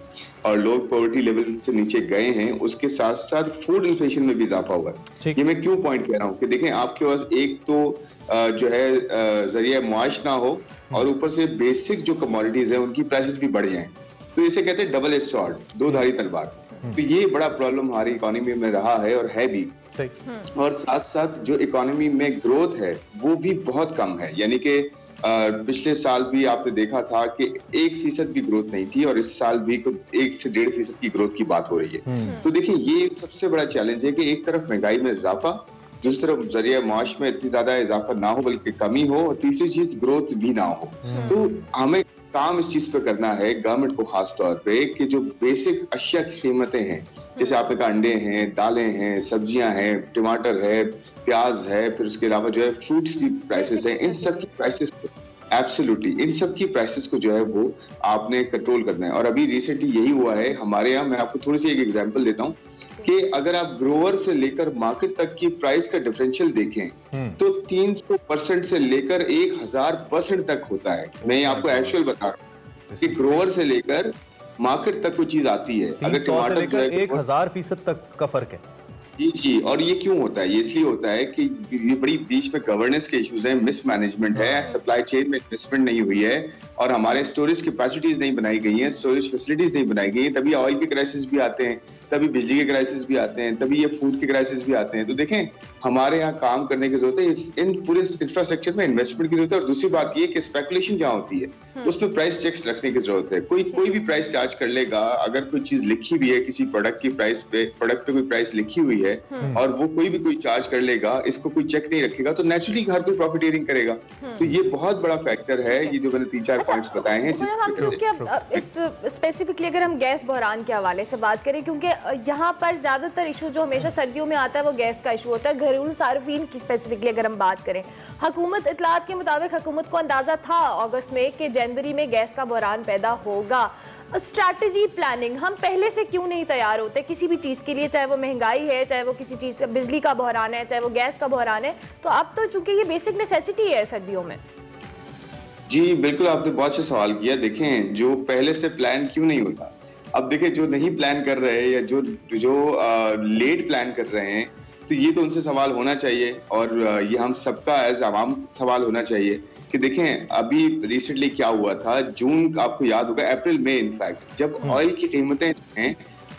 और लोग पॉवर्टी लेवल से नीचे गए हैं, उसके साथ साथ फूड इन्फ्लेशन में भी इजाफा हुआ है। ये मैं क्यों पॉइंट कह रहा हूँ कि देखें, आपके पास एक तो जो है जरिया मुआश ना हो और ऊपर से बेसिक जो कमोडिटीज है उनकी प्राइसेस भी बढ़ जाएं, तो इसे कहते हैं डबल एज सॉर्ड, दो धारी तलवार। तो ये बड़ा प्रॉब्लम हमारी इकोनॉमी में रहा है और है भी। और साथ साथ जो इकोनॉमी में ग्रोथ है वो भी बहुत कम है, यानी कि पिछले साल भी आपने देखा था कि 1% भी ग्रोथ नहीं थी और इस साल भी 1 से 1.5% की ग्रोथ की बात हो रही है। तो देखिए, ये सबसे बड़ा चैलेंज है कि एक तरफ महंगाई में इजाफा, दूसरी तरफ जरिया मुआश में इतनी ज्यादा इजाफा ना हो बल्कि कमी हो, और तीसरी चीज ग्रोथ भी ना हो। तो हमें काम इस चीज पे करना है गवर्नमेंट को, खास तौर पे कि जो बेसिक अशिया की कीमतें हैं, जैसे आपने कहा अंडे हैं, दालें हैं, सब्जियां हैं, टमाटर है, प्याज है, फिर उसके अलावा जो है फ्रूट्स की प्राइसेस हैं, इन सब की प्राइसेस को एब्सोल्युटली इन सब की प्राइसेस को जो है वो आपने कंट्रोल करना है। और अभी रिसेंटली यही हुआ है हमारे यहाँ। मैं आपको थोड़ी सी एक एग्जांपल देता हूँ कि अगर आप ग्रोवर से लेकर मार्केट तक की प्राइस का डिफरेंशियल देखें तो 300% से लेकर 1000% तक होता है। मैं आपको एक्चुअल बता रहा हूँ कि ग्रोवर से लेकर मार्केट तक कोई चीज आती है, अगर टमाटर
1000% तक का फर्क है।
जी, और ये क्यों होता है? ये इसलिए होता है कि ये बड़ी बीच में गवर्नेंस के इश्यूज हैं, मिसमैनेजमेंट है, सप्लाई चेन में इन्वेस्टमेंट नहीं हुई है और हमारे स्टोरेज कैपेसिटीज नहीं बनाई गई हैं, स्टोरेज फैसिलिटीज नहीं बनाई गई हैं, तभी ऑयल के क्राइसिस भी आते हैं, तभी बिजली के क्राइसिस भी आते हैं, तभी ये फूड के क्राइसिस भी आते हैं। तो देखें, हमारे यहाँ काम करने की जरूरत है, इन पूरे इंफ्रास्ट्रक्चर में इन्वेस्टमेंट की जरूरत है। और दूसरी बात ये कि स्पेकुलेशन जहाँ होती है उसमें प्राइस चेक्स रखने की जरूरत है। कोई भी प्राइस चार्ज कर लेगा, अगर कोई चीज लिखी हुई है किसी प्रोडक्ट की प्राइस पे, प्रोडक्ट पे कोई प्राइस लिखी हुई है और वो कोई चार्ज कर लेगा, इसको कोई चेक नहीं रखेगा, तो नेचुरली हर कोई प्रॉफिटियरिंग करेगा। तो ये बहुत बड़ा फैक्टर है, ये जो मैंने 3-4 पॉइंट्स बताए हैं।
इस स्पेसिफिकली अगर हम गैस बहरान के हवाले से बात करें, क्योंकि यहाँ पर ज्यादातर इशू जो हमेशा सर्दियों में आता है वो गैस का इशू होता है। घरेलू सार्फिन की स्पेसिफिकली अगर हम बात करें, हुकूमत इतलात के मुताबिक हुकूमत को अंदाजा था अगस्त में कि जनवरी में गैस का बहरान पैदा होगा। स्ट्रैटेजी प्लानिंग हम पहले से क्यों नहीं तैयार होते किसी भी चीज़ के लिए, चाहे वो महंगाई है, चाहे वो किसी चीज़ बिजली का बहरान है, चाहे वो गैस का बहरान है। तो अब तो चूंकि ये बेसिक नेसेसिटी है सर्दियों में।
जी बिल्कुल, आपने बहुत अच्छा सवाल किया। देखें, जो पहले से प्लान क्यों नहीं होता, अब देखिए जो नहीं प्लान कर रहे हैं या जो लेट प्लान कर रहे हैं, तो ये तो उनसे सवाल होना चाहिए और ये हम सबका एज आवाम सवाल होना चाहिए कि देखें अभी रिसेंटली क्या हुआ था। जून, आपको याद होगा, अप्रैल में इनफैक्ट जब ऑयल की कीमतें हैं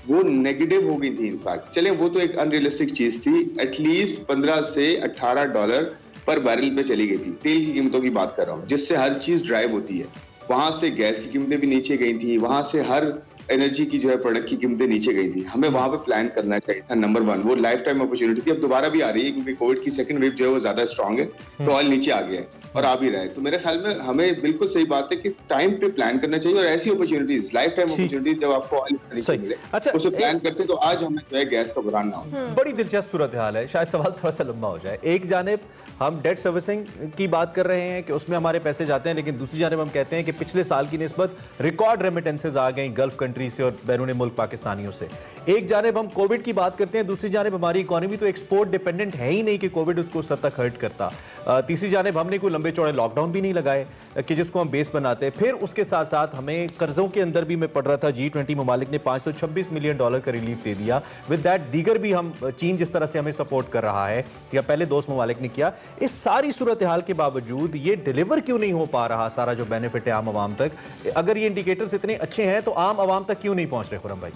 वो नेगेटिव हो गई थी। इनफैक्ट चले वो तो एक अनरियलिस्टिक चीज थी, एटलीस्ट 15 से 18 डॉलर पर बैरल पे चली गई थी। तेल की कीमतों की बात कर रहा हूँ, जिससे हर चीज ड्राइव होती है। वहां से गैस की कीमतें भी नीचे गई थी, वहां से हर एनर्जी की जो है प्रोडक्ट की कीमतें नीचे गई थी। हमें वहां पे प्लान करना चाहिए था। नंबर 1 वो लाइफ टाइम अपॉर्चुनिटी थी, अब दोबारा भी आ रही है क्योंकि कोविड की सेकंड वेव जो है वो ज्यादा स्ट्रांग है, तो ऑयल नीचे आ गया है और आ भी रहा है। तो मेरे ख्याल में हमें बिल्कुल सही बात है कि टाइम पे प्लान करना चाहिए और ऐसी अपॉर्चुनिटीज, लाइफ टाइम अपॉर्चुनिटीज जब आपको ऑयल नीचे मिले,
अच्छा,
उसे प्लान करते तो आज हमें जो है गैस का बुरान ना हो।
बड़ी दिलचस्प सूरत हाल है, शायद सवाल थोड़ा सा लंबा हो जाए। एक जानिब हम डेट सर्विसिंग की बात कर रहे हैं कि उसमें हमारे पैसे जाते हैं, लेकिन दूसरी जानिब हम कहते हैं कि पिछले साल की निस्बत रिकॉर्ड रेमिटेंसेज आ गई गल्फ कंट्री से और बैरून मुल्क पाकिस्तानियों से। एक जानिब हम कोविड की बात करते हैं, दूसरी जानिब हमारी इकोनॉमी तो एक्सपोर्ट डिपेंडेंट है ही नहीं कि कोविड उसको उस हद तक हर्ट करता। तीसरी जानिब हमने कोई लंबे चौड़े लॉकडाउन भी नहीं लगाए कि जिसको हम बेस बनाते। फिर उसके साथ साथ हमें कर्जों के अंदर भी मैं पढ़ रहा था G20 ममालिक ने $526 मिलियन का रिलीफ दे दिया। विद दैट दीगर भी हम, चीन जिस तरह से हमें सपोर्ट कर रहा है या पहले दोस्त ममालिक ने किया, इस सारी सूरत हाल के बावजूद ये डिलीवर क्यों नहीं हो पा रहा सारा जो बेनिफिट है आम आवाम तक? अगर ये इंडिकेटर्स इतने अच्छे हैं तो आम आवाम तक क्यों नहीं पहुंच रहे खुर्रम भाई?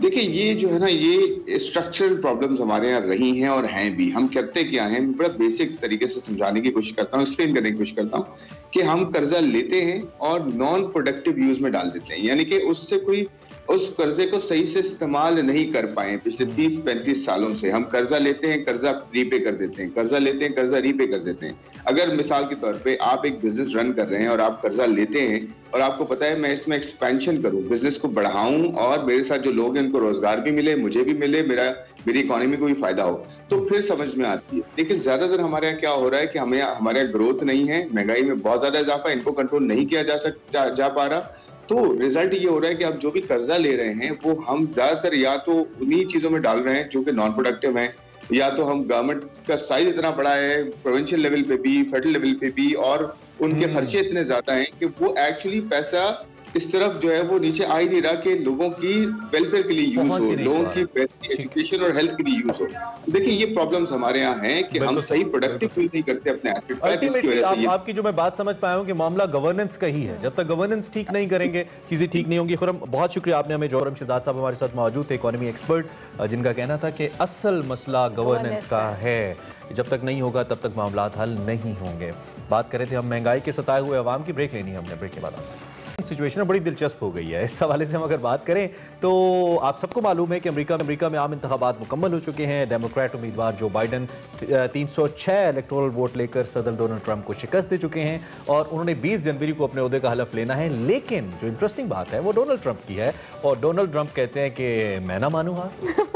देखिए ये जो है ना, ये स्ट्रक्चरल प्रॉब्लम्स हमारे यहाँ रही हैं और हैं भी। हम करते क्या हैं, मैं बड़ा बेसिक तरीके से समझाने की कोशिश करता हूँ, एक्सप्लेन करने की कोशिश करता हूँ कि हम कर्जा लेते हैं और नॉन प्रोडक्टिव यूज में डाल देते हैं, यानी कि उससे कोई उस कर्जे को सही से इस्तेमाल नहीं कर पाए। पिछले 30-35 सालों से हम कर्जा लेते हैं, कर्जा रीपे कर देते हैं, कर्जा लेते हैं, कर्जा रीपे कर देते हैं। अगर मिसाल के तौर पे आप एक बिजनेस रन कर रहे हैं और आप कर्जा लेते हैं और आपको पता है मैं इसमें एक्सपेंशन करूं, बिजनेस को बढ़ाऊं और मेरे साथ जो लोग हैं उनको रोजगार भी मिले, मुझे भी मिले, मेरी इकोनॉमी को भी फायदा हो, तो फिर समझ में आती है। लेकिन ज्यादातर हमारे यहाँ क्या हो रहा है कि हमारे यहाँ ग्रोथ नहीं है, महंगाई में बहुत ज्यादा इजाफा, इनको कंट्रोल नहीं किया जा पा रहा। तो रिजल्ट ये हो रहा है कि आप जो भी कर्जा ले रहे हैं वो हम ज्यादातर या तो उन्हीं चीजों में डाल रहे हैं जो कि नॉन प्रोडक्टिव हैं, या तो हम गवर्नमेंट का साइज इतना बड़ा है प्रोविंशियल लेवल पे भी, फेडरल लेवल पे भी, और उनके खर्चे इतने ज्यादा हैं कि वो एक्चुअली पैसा इस तरफ जो है वो नीचे आ ही नहीं रहा कि लोगों की वेलफेयर के लिए यूज हो, लोगों की एजुकेशन और हेल्थ के लिए यूज हो। देखिए ये प्रॉब्लम्स हमारे यहाँ हैं कि हम सही प्रोडक्टिव यूज नहीं करते अपने एसेट का, जिसकी वजह से
आपकी जो मैं बात समझ पाया हूँ कि मामला गवर्नेंस का ही है। जब तक गवर्नेंस ठीक नहीं करेंगे चीजें ठीक नहीं होंगी। खुर्रम बहुत शुक्रिया, आपने हमें जोरम शहजाद साहब हमारे साथ मौजूद थे, इकोनॉमी एक्सपर्ट, जिनका कहना था कि असल मसला गवर्नेंस का है, जब तक नहीं होगा तब तक मामला हल नहीं होंगे। बात कर रहे थे हम महंगाई के सताए हुए अवाम की। ब्रेक लेनी है हमने, ब्रेक के बाद सिचुएशन बड़ी दिलचस्प हो गई है। इस हवाले से हम अगर बात करें तो आप सबको मालूम है कि अमेरिका में आम इंतखाबात मुकम्मल हो चुके हैं। डेमोक्रेट उम्मीदवार जो बाइडन 306 इलेक्टोरल वोट लेकर सदर डोनाल्ड ट्रंप को शिकस्त दे चुके हैं और उन्होंने 20 जनवरी को अपने ओहदे का हलफ लेना है। लेकिन जो इंटरेस्टिंग बात है वो डोनाल्ड ट्रंप की है और डोनाल्ड ट्रंप कहते हैं कि मैं ना मानूं हार।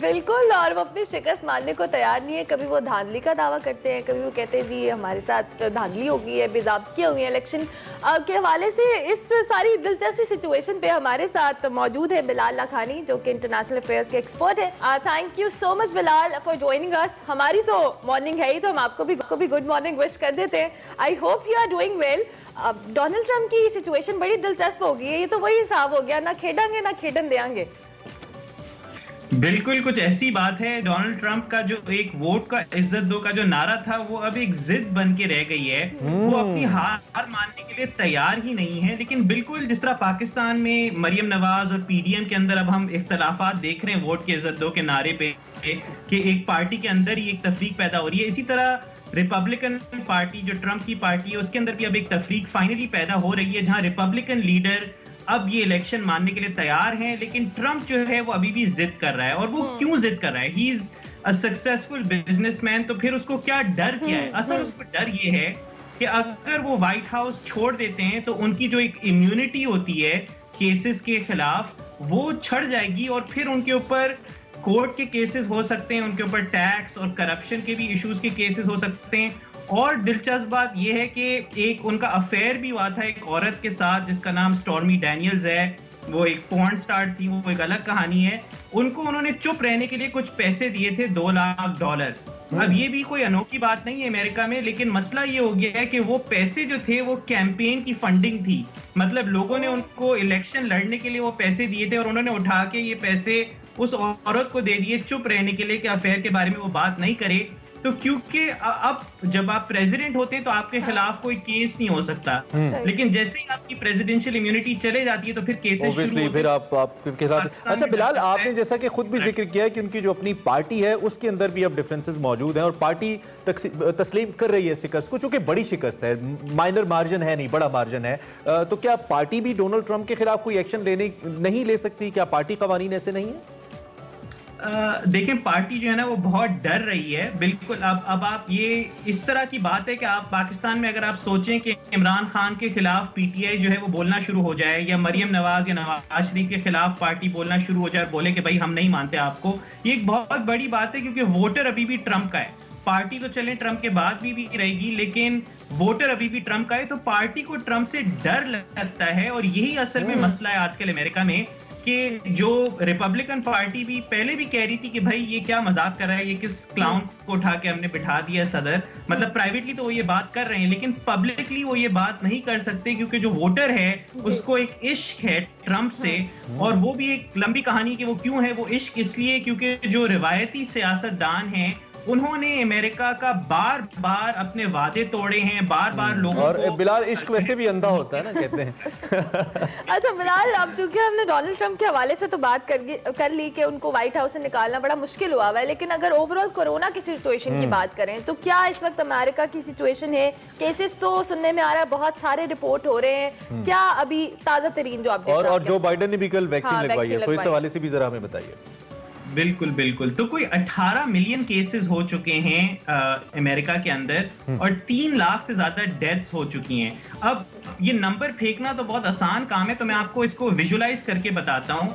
बिल्कुल, और वो अपनी शिकस्त मानने को तैयार नहीं है। कभी वो धांधली का दावा करते हैं, कभी वो कहते हैं जी हमारे साथ धांधली हो गई है, बेज़ाब्तियां हुई हैं इलेक्शन के हवाले से। इस सारी दिलचस्प सिचुएशन पे हमारे साथ मौजूद है बिलाल लाखानी, जो कि इंटरनेशनल अफेयर्स के एक्सपर्ट है। Thank you so much Bilal for joining us. हमारी तो मॉर्निंग है ही, तो हम आपको भी गुड मॉर्निंग विश कर देते हैं। I hope you are doing well. Donald Trump की सिचुएशन बड़ी दिलचस्प हो गई है, ये तो वही हिसाब हो गया, ना खेडेंगे ना खेडन देंगे।
बिल्कुल कुछ ऐसी बात है। डोनाल्ड ट्रंप का जो एक वोट का इज्जत दो का जो नारा था वो अब एक जिद बन के रह गई है। वो अपनी हार मानने के लिए तैयार ही नहीं है। लेकिन बिल्कुल जिस तरह पाकिस्तान में मरियम नवाज और पीडीएम के अंदर अब हम इख्तलाफात देख रहे हैं वोट की इज्जत दो के नारे पे कि एक पार्टी के अंदर ही एक तफरीक पैदा हो रही है, इसी तरह रिपब्लिकन पार्टी जो ट्रंप की पार्टी है उसके अंदर भी अब एक तफरीक फाइनली पैदा हो रही है, जहां रिपब्लिकन लीडर अब ये इलेक्शन मानने के लिए तैयार हैं। लेकिन ट्रंप जो है वो अभी भी जिद कर रहा है। और वो क्यों जिद कर रहा है? He is a successful businessman, तो फिर उसको क्या डर क्या है? असल उसको डर ये है कि अगर वो व्हाइट हाउस छोड़ देते हैं तो उनकी जो एक इम्यूनिटी होती है केसेस के खिलाफ वो छड़ जाएगी और फिर उनके ऊपर कोर्ट के केसेस हो सकते हैं, उनके ऊपर टैक्स और करप्शन के भी इश्यूज के केसेस हो सकते हैं। और दिलचस्प बात यह है कि एक उनका अफेयर भी हुआ था एक औरत के साथ जिसका नाम स्टॉर्मी डैनियल्स है, वो एक पॉर्न स्टार थी, वो एक अलग कहानी है। उनको उन्होंने चुप रहने के लिए कुछ पैसे दिए थे, $2 लाख। अब ये भी कोई अनोखी बात नहीं है अमेरिका में, लेकिन मसला ये हो गया है कि वो पैसे जो थे वो कैंपेन की फंडिंग थी। मतलब लोगों ने उनको इलेक्शन लड़ने के लिए वो पैसे दिए थे और उन्होंने उठा के ये पैसे उस औरत को दे दिए चुप रहने के लिए कि अफेयर के बारे में वो बात नहीं करे। तो क्योंकि अब जब आप प्रेसिडेंट होते हैं तो आपके खिलाफ कोई केस नहीं हो सकता, लेकिन जैसे ही आपकी प्रेसिडेंशियल इम्यूनिटी चले जाती है तो फिर केसेस शुरू होते हैं।
फिर आपके खिलाफ। अच्छा बिलाल, आपने जैसा कि खुद भी जिक्र किया है कि उनकी जो अपनी पार्टी है उसके अंदर भी अब डिफरेंसेस मौजूद हैं और पार्टी तस्लीम कर रही है शिकस्त को, चूंकि बड़ी शिकस्त है, माइनर मार्जिन है नहीं, बड़ा मार्जिन है। तो क्या पार्टी भी डोनाल्ड ट्रंप के खिलाफ कोई एक्शन नहीं ले सकती? क्या पार्टी कवानीन ऐसे नहीं है?
देखें, पार्टी जो है ना वो बहुत डर रही है। बिल्कुल अब आप ये इस तरह की बात है कि आप पाकिस्तान में अगर आप सोचें कि इमरान खान के खिलाफ पीटीआई जो है वो बोलना शुरू हो जाए, या मरियम नवाज या नवाज शरीफ के खिलाफ पार्टी बोलना शुरू हो जाए, बोले कि भाई हम नहीं मानते आपको, ये एक बहुत बड़ी बात है क्योंकि वोटर अभी भी ट्रंप का है। पार्टी तो चले ट्रंप के बाद भी रहेगी, लेकिन वोटर अभी भी ट्रंप का है, तो पार्टी को ट्रंप से डर लगता है। और यही असल में मसला है आजकल अमेरिका में कि जो रिपब्लिकन पार्टी भी पहले भी कह रही थी कि भाई ये क्या मजाक कर रहा है, ये किस क्लाउन को उठा के हमने बिठा दिया सदर। मतलब प्राइवेटली तो वो ये बात कर रहे हैं, लेकिन पब्लिकली वो ये बात नहीं कर सकते क्योंकि जो वोटर है उसको एक इश्क है ट्रंप से। और वो भी एक लंबी कहानी कि वो क्यों है वो इश्क, इसलिए क्योंकि जो रिवायती सियासतदान हैं उन्होंने अमेरिका का बार बार अपने वादे तोड़े हैं, बार बार लोगों
और
को।
बिलाल, इश्क वैसे भी अंधा होता है ना, कहते हैं।
अच्छा बिलाल, अब चूंकि हमने डोनाल्ड ट्रंप के हवाले से तो बात कर ली कि उनको व्हाइट हाउस से निकालना बड़ा मुश्किल हुआ है, लेकिन अगर ओवरऑल कोरोना की सिचुएशन की बात करें तो क्या इस वक्त अमेरिका की सिचुएशन है? केसेस तो सुनने में आ रहा है बहुत सारे रिपोर्ट हो रहे हैं, क्या अभी ताजा तरीन जो अपडेट?
और जो बाइडेन ने भी कल वैक्सीन लगवाई है, तो इस हवाले से भी जरा हमें बताइए।
बिल्कुल बिल्कुल। तो कोई 18 मिलियन केसेस हो चुके हैं अमेरिका के अंदर और 3 लाख से ज्यादा डेथ्स हो चुकी हैं। अब ये नंबर फेंकना तो बहुत आसान काम है, तो मैं आपको इसको विजुलाइज करके बताता हूं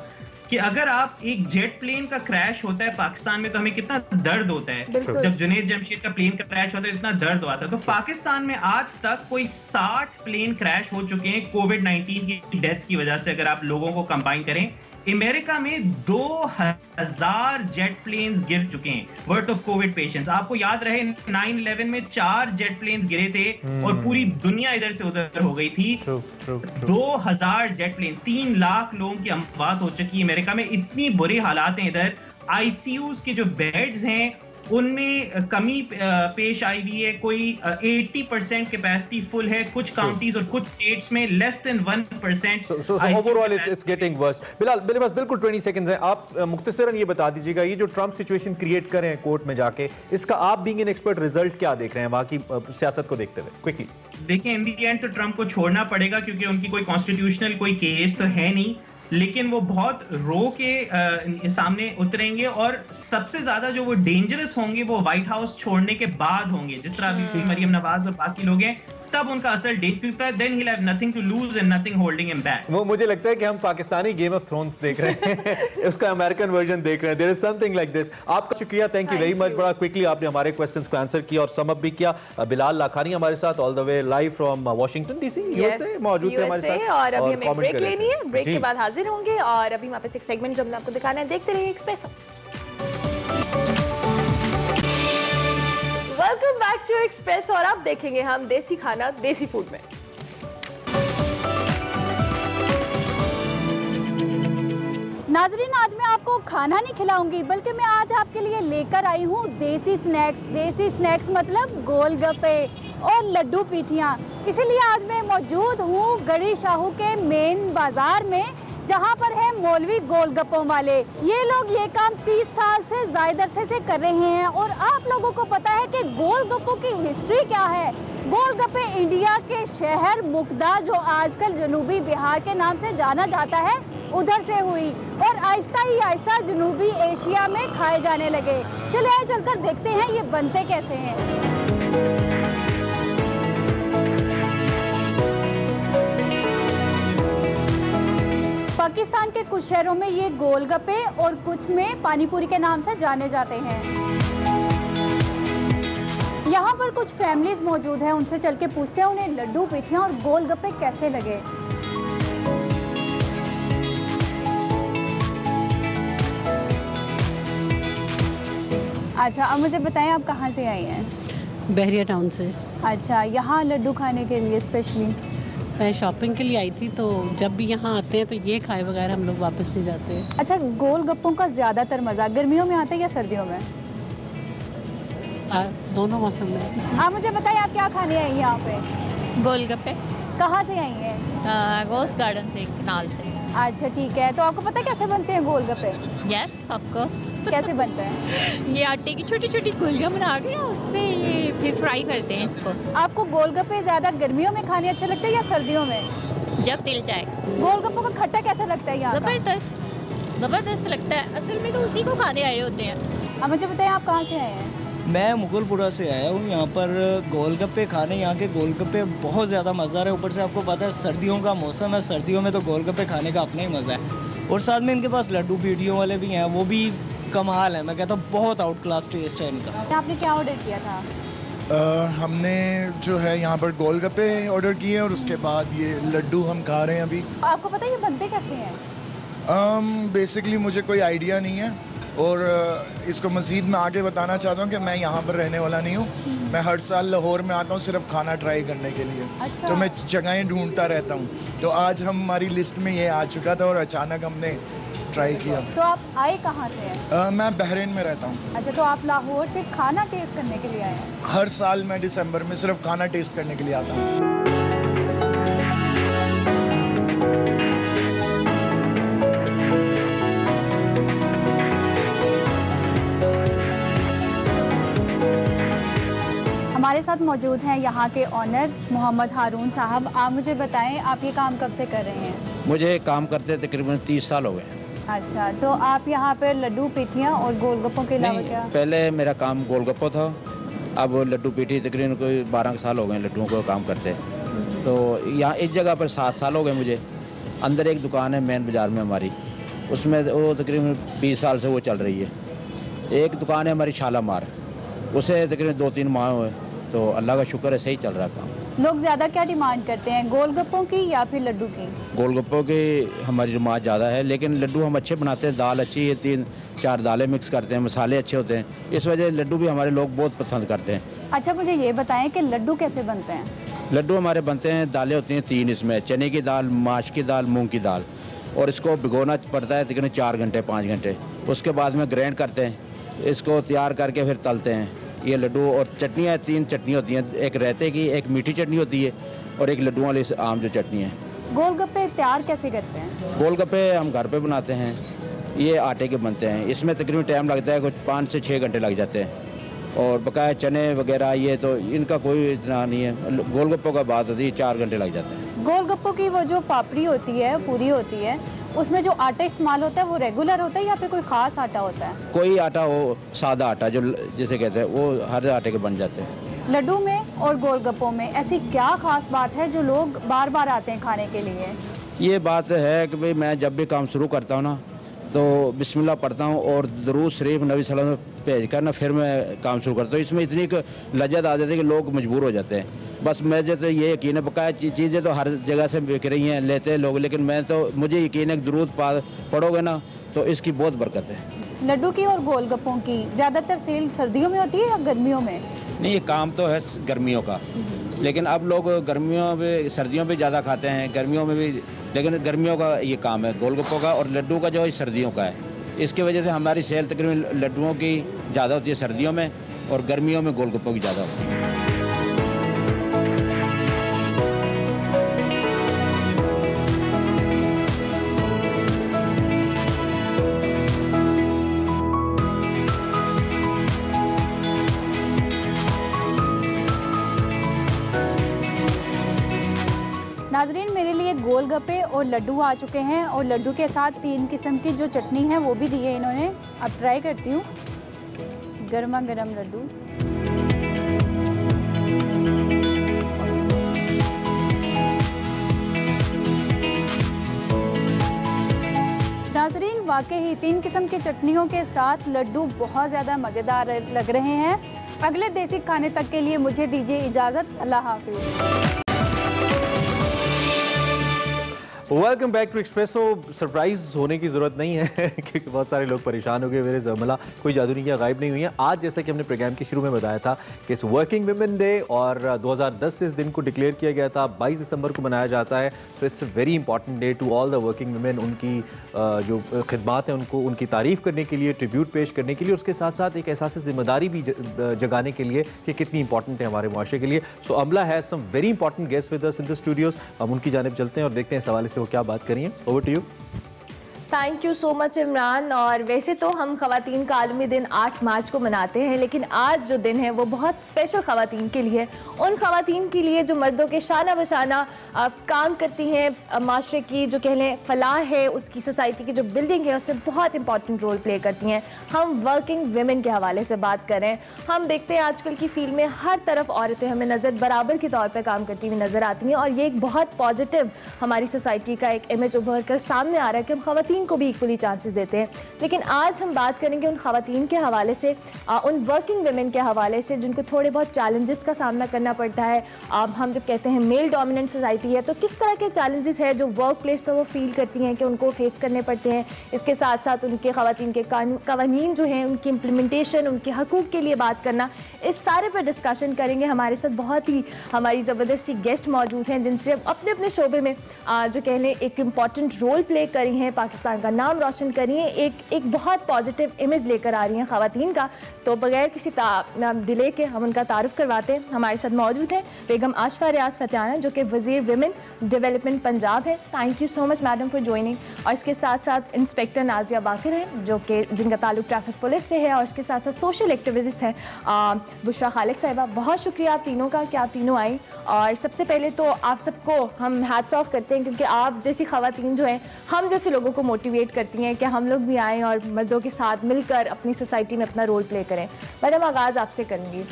कि अगर आप एक जेट प्लेन का क्रैश होता है पाकिस्तान में तो हमें कितना दर्द होता है। जब जुनैद जमशेद का प्लेन का क्रैश होता है इतना दर्द होता है। तो पाकिस्तान में आज तक कोई 60 प्लेन क्रैश हो चुके हैं कोविड-19 की डेथ्स की वजह से, अगर आप लोगों को कंबाइन करें। अमेरिका में 2000 जेट प्लेन्स गिर चुके हैं वर्थ ऑफ कोविड पेशेंट्स। आपको याद रहे 9/11 में 4 जेट प्लेन्स गिरे थे और पूरी दुनिया इधर से उधर हो गई थी। 2000 जेट प्लेन, 3 लाख लोगों की अमवात हो चुकी है अमेरिका में। इतनी बुरी हालात हैं इधर। आईसीयूज के जो बेड्स हैं उनमें कमी पेश आई हुई है। कोई 80% कैपेसिटी फुल है कुछ काउंटीज और कुछ स्टेट्स में less than 1%।
So overall it's getting worse। Bilal, मेरे पास बिल्कुल 20 सेकंड्स हैं, आप मुख्तसरन ये बता दीजिएगा, ये जो ट्रंप सिचुएशन क्रिएट कर रहे हैं कोर्ट में जाके, इसका आप बीइंग एन एक्सपर्ट रिजल्ट क्या देख रहे हैं वहां की सियासत को देखते हुए क्विकली?
देखिए, इन दी एंड तो ट्रंप को छोड़ना पड़ेगा क्योंकि उनकी कोई कॉन्स्टिट्यूशनल कोई केस तो है नहीं, लेकिन वो बहुत रो के सामने उतरेंगे और सबसे ज्यादा जो वो डेंजरस होंगे वो व्हाइट हाउस छोड़ने के बाद होंगे। जिस तरह अभी मरियम नवाज और बाकी लोग हैं, तब उनका असर डेंजर है। Then he have nothing to lose and nothing holding him back.
वो मुझे लगता है कि हम पाकिस्तानी गेम ऑफ थ्रोन्स देख रहे हैं उसका अमेरिकन वर्जन देख रहे हैं। There is something like this. आपका शुक्रिया, थैंक यू वेरी मच। बड़ा क्विकली आपने हमारे क्वेश्चंस को आंसर किया और सम अप भी किया। बिलाल लाखानी हमारे साथ all the way live from Washington DC USA मौजूद थे हमारे साथ।
और अभी हमें ब्रेक लेनी है, ब्रेक के बाद हाजिर होंगे और अभी हमारे पास एक सेगमेंट जो हमने आपको दिखाना है, देखते रहिए Expresso. Welcome back to express और अब देखेंगे हम देसी खाना देसी फूड में।
नाजरीन, आज मैं आपको खाना नहीं खिलाऊंगी बल्कि मैं आज आपके लिए लेकर आई हूँ देसी स्नैक्स। देसी स्नैक्स मतलब गोलगप्पे और लड्डू पीठियाँ। इसीलिए आज मैं मौजूद हूँ गड़ी शाहू के मेन बाजार में, जहाँ पर है मौलवी गोलगप्पों वाले। ये लोग ये काम 30 साल से ज्यादा अरसे से कर रहे हैं। और आप लोगों को पता है कि गोलगप्पों की हिस्ट्री क्या है? गोलगप्पे इंडिया के शहर मुक्दा, जो आजकल जनूबी बिहार के नाम से जाना जाता है, उधर से हुई और आहिस्ता ही आहिस्ता जनूबी एशिया में खाए जाने लगे। चलिए चलकर देखते हैं ये बनते कैसे हैं। पाकिस्तान के कुछ शहरों में ये गोलगप्पे और कुछ में पानीपुरी के नाम से जाने जाते हैं। यहाँ पर कुछ फैमिलीज मौजूद हैं, उनसे चल के पूछते हैं उन्हें लड्डू पीठियाँ और गोलगप्पे कैसे लगे। अच्छा, अब मुझे बताएं आप कहाँ से आई हैं?
बहरिया टाउन से।
अच्छा, यहाँ लड्डू खाने के लिए स्पेशली?
मैं शॉपिंग के लिए आई थी, तो जब भी यहाँ आते हैं तो ये खाए बगैर हम लोग वापस नहीं जाते।
अच्छा, गोलगप्पों का ज़्यादातर मज़ा गर्मियों में आता है या सर्दियों में?
दोनों मौसम में।
आप मुझे बताइए आप क्या खाने आई हैं यहाँ पे?
गोलगप्पे।
कहाँ से आई हैं?
रोज गार्डन से, कनाल से।
अच्छा ठीक है, तो आपको पता है कैसे बनते हैं गोलगप्पे?
Yes of course.
कैसे बनते हैं?
ये आटे की छोटी छोटी गोलियां बना के उससे ये फिर फ्राई करते हैं इसको।
आपको गोलगप्पे ज़्यादा गर्मियों में खाने अच्छे लगते हैं या सर्दियों में?
जब दिल जाए।
गोलगप्पों का खट्टा कैसा लगता है यहाँ?
जबरदस्त लगता है, असल में तो उसी को खाने आए होते हैं।
अब मुझे बताइए आप कहाँ से आए हैं?
मैं मुगलपुरा से आया हूँ। यहाँ पर गोलगप्पे खाने, यहाँ के गोलगप्पे बहुत ज़्यादा मज़ेदार है। ऊपर से आपको पता है सर्दियों का मौसम है, सर्दियों में तो गोलगप्पे खाने का अपना ही मज़ा है। और साथ में इनके पास लड्डू पीटियों वाले भी हैं, वो भी कमाल है। मैं कहता हूँ बहुत आउट क्लास टेस्ट है इनका।
आपने क्या ऑर्डर किया था?
हमने जो है यहाँ पर गोलगप्पे ऑर्डर किए और उसके बाद ये लड्डू हम खा रहे हैं अभी।
आपको पता है ये बनते कैसे हैं?
बेसिकली मुझे कोई आइडिया नहीं है और इसको मज़ीद मैं आगे बताना चाहता हूँ कि मैं यहाँ पर रहने वाला नहीं हूँ। मैं हर साल लाहौर में आता हूँ सिर्फ खाना ट्राई करने के लिए।
अच्छा।
तो मैं जगहें ढूंढता रहता हूँ, तो आज हमारी लिस्ट में ये आ चुका था और अचानक हमने ट्राई किया।
तो आप आए कहाँ से हैं?
मैं बहरीन में रहता हूँ।
अच्छा, तो आप लाहौर से खाना टेस्ट करने के लिए आए हैं?
हर साल मैं दिसंबर में सिर्फ खाना टेस्ट करने के लिए आता हूँ।
हमारे साथ मौजूद हैं यहाँ के ऑनर मोहम्मद हारून साहब। आप मुझे बताएं आप ये काम कब से कर रहे हैं?
मुझे काम करते तकरीबन 30 साल हो गए।
अच्छा, तो आप यहाँ पर लड्डू पीठियाँ और गोलगप्पों के अलावा क्या?
पहले मेरा काम गोलगप्पा था, अब लड्डू पीठी तकरीबन कोई 12 साल हो गए लड्डुओं को काम करते। तो यहाँ इस जगह पर 7 साल हो गए मुझे। अंदर एक दुकान है मेन बाज़ार में हमारी, उसमें वो तकरीबन 20 साल से वो चल रही है। एक दुकान है हमारी शालामार, उसे तकरीबन 2-3 माह हुए, तो अल्लाह का शुक्र है सही चल रहा काम।
लोग ज़्यादा क्या डिमांड करते हैं, गोलगप्पों की या फिर लड्डू की?
गोलगप्पों की हमारी डिमांड ज़्यादा है, लेकिन लड्डू हम अच्छे बनाते हैं। दाल अच्छी है, 3-4 दालें मिक्स करते हैं, मसाले अच्छे होते हैं, इस वजह से लड्डू भी हमारे लोग बहुत पसंद करते हैं।
अच्छा, मुझे ये बताएं कि लड्डू कैसे बनते हैं?
लड्डू हमारे बनते हैं, दालें होती हैं 3 इसमें, चने की दाल, माश की दाल, मूँग की दाल, और इसको भिगोना पड़ता है तकरीबन 4 घंटे 5 घंटे। उसके बाद में ग्राइंड करते हैं, इसको तैयार करके फिर तलते हैं ये लड्डू। और चटनियाँ 3 चटनी होती हैं, एक रहते की, एक मीठी चटनी होती है और एक लड्डुओं वाली आम जो चटनी है।
गोलगप्पे तैयार कैसे करते हैं?
गोलगप्पे हम घर पे बनाते हैं, ये आटे के बनते हैं। इसमें तकरीबन टाइम लगता है कुछ 5 से 6 घंटे लग जाते हैं। और बकाया चने वगैरह ये तो इनका कोई इतना नहीं है। गोलगप्पों का बात होती है 4 घंटे लग जाते हैं।
गोलगप्पों की वो जो पापड़ी होती है, पूरी होती है, उसमें जो आटा इस्तेमाल होता है वो रेगुलर होता है या फिर कोई ख़ास आटा होता है?
कोई आटा हो, सादा आटा जो जिसे कहते हैं, वो हर आटे के बन जाते हैं।
लड्डू में और गोलगप्पों में ऐसी क्या खास बात है जो लोग बार बार आते हैं खाने के लिए?
ये बात है कि भाई मैं जब भी काम शुरू करता हूँ ना, तो बिस्मिल्लाह पढ़ता हूँ और दुरूद शरीफ नबी सल्लल्लाहु अलैहि वसल्लम भेज कर ना फिर मैं काम शुरू करता हूँ। इसमें इतनी लज्जत आ जाती है कि लोग मजबूर हो जाते हैं। बस मुझे तो ये यकीन है, बकाया चीज़ें तो हर जगह से बिक रही हैं, लेते हैं लोग, लेकिन मैं तो मुझे यकीन है कि दुरूद पढ़ोगे ना तो इसकी बहुत बरकत है।
लड्डू की और गोलगप्पों की ज़्यादातर सेल सर्दियों में होती है या गर्मियों में?
नहीं, ये काम तो है गर्मियों का, लेकिन अब लोग गर्मियों में, सर्दियों में ज़्यादा खाते हैं, गर्मियों में भी, लेकिन गर्मियों का ये काम है गोलगप्पों का। और लड्डू का जो है सर्दियों का है। इसकी वजह से हमारी सेल तकरीबन लड्डुओं की ज़्यादा होती है सर्दियों में और गर्मियों में गोलगप्पों की ज़्यादा होती है।
नाजरीन, मेरे लिए गोलगप्पे और लड्डू आ चुके हैं और लड्डू के साथ 3 किस्म की जो चटनी है वो भी दी है इन्होंने। अब ट्राई करती हूँ गर्मा गर्म लड्डू। नाजरीन, वाकई 3 किस्म की चटनियों के साथ लड्डू बहुत ज़्यादा मज़ेदार लग रहे हैं। अगले देसी खाने तक के लिए मुझे दीजिए इजाज़त। अल्लाह हाफिज़।
Welcome back to Expresso. Surprise होने की जरूरत नहीं है क्योंकि बहुत सारे लोग परेशान हो गए। मेरे ज़मला कोई जादू नहीं किया, गायब नहीं हुई है। आज जैसा कि हमने प्रोग्राम के शुरू में बताया था कि इस वर्किंग वुमेन डे और 2010 से इस दिन को डिक्लेयर किया गया था, 22 दिसंबर को मनाया जाता है। So it's a very important day to all the working women. उनकी जो खिदमात हैं उनको उनकी तारीफ करने के लिए, ट्रिब्यूट पेश करने के लिए, उसके साथ साथ एक एहसास जिम्मेदारी भी जगाने के लिए कि कितनी इंपॉर्टेंट है हमारे मुआशरे के लिए। सो अमला has some very important guest with us in the studios. हम उनकी जानिब चलते हैं और देखते हैं इस हवाले से वो क्या बात करिए। Over to you.
Thank you so much Imran. और वैसे तो हम ख़वातीन का आलमी दिन 8 मार्च को मनाते हैं, लेकिन आज जो दिन है वो बहुत स्पेशल ख़वातीन के लिए, उन ख़वातीन के लिए जो मर्दों के शाना बशाना काम करती हैं, माशरे की जो कह लें फलाह है, उसकी सोसाइटी की जो बिल्डिंग है उसमें बहुत इंपॉर्टेंट रोल प्ले करती हैं। हम वर्किंग वुमेन के हवाले से बात करें, हम देखते हैं आजकल की फील्ड में हर तरफ औरतें हमें नज़र बराबर के तौर पर काम करती हुई नज़र आती हैं, और ये एक बहुत पॉजिटिव हमारी सोसाइटी का एक इमेज उभर कर सामने आ रहा है कि हम ख़वातीन को भी इक्वली चांसेस देते हैं। लेकिन आज हम बात करेंगे उन ख़वातीन के हवाले से, उन वर्किंग वुमेन के हवाले से जिनको थोड़े बहुत चैलेंजेस का सामना करना पड़ता है। हम जब कहते हैं मेल डोमिनेंट सोसाइटी है, तो किस तरह के चैलेंजेस है जो वर्क प्लेस पर वो फील करती हैं कि उनको फेस करने पड़ते हैं। इसके साथ साथ उनके ख़वातीन के कानून जो हैं उनकी इम्प्लीमेंटेशन, उनके हकूक़ के लिए बात करना, इस सारे पर डिस्कशन करेंगे। हमारे साथ बहुत ही हमारी ज़बरदस्त सी गेस्ट मौजूद हैं जिनसे अपने अपने शोबे में जो कह लें एक इम्पॉर्टेंट रोल प्ले करी हैं, पाकिस्तान का नाम रोशन करी है, एक बहुत पॉजिटिव इमेज लेकर आ रही हैं ख़वातीन का। तो बगैर किसी डिले के हम उनका तारुफ करवाते हैं। हमारे साथ मौजूद हैं बेगम आशफा रियाज फतियाना जो कि वज़ीर वुमेन डेवलपमेंट पंजाब है। Thank you so much madam for joining. और इसके साथ साथ इंस्पेक्टर नाजिया बाकिर हैं जो कि जिनका ताल्लुक ट्रैफिक पुलिस से है, और इसके साथ साथ सोशल एक्टिविस्ट हैं बुशरा खालिक साहिबा। बहुत शुक्रिया आप तीनों का कि आप तीनों आई। और सबसे पहले तो आप सबको हम हैट्स ऑफ करते हैं क्योंकि आप जैसी ख़वातीन जो हैं हम जैसे लोगों को मोटिवेट करती हैं कि हम लोग भी आएँ और मर्दों के साथ मिलकर अपनी सोसाइटी में अपना रोल प्ले करें। मैडम आगाज़ आपसे करूँगी।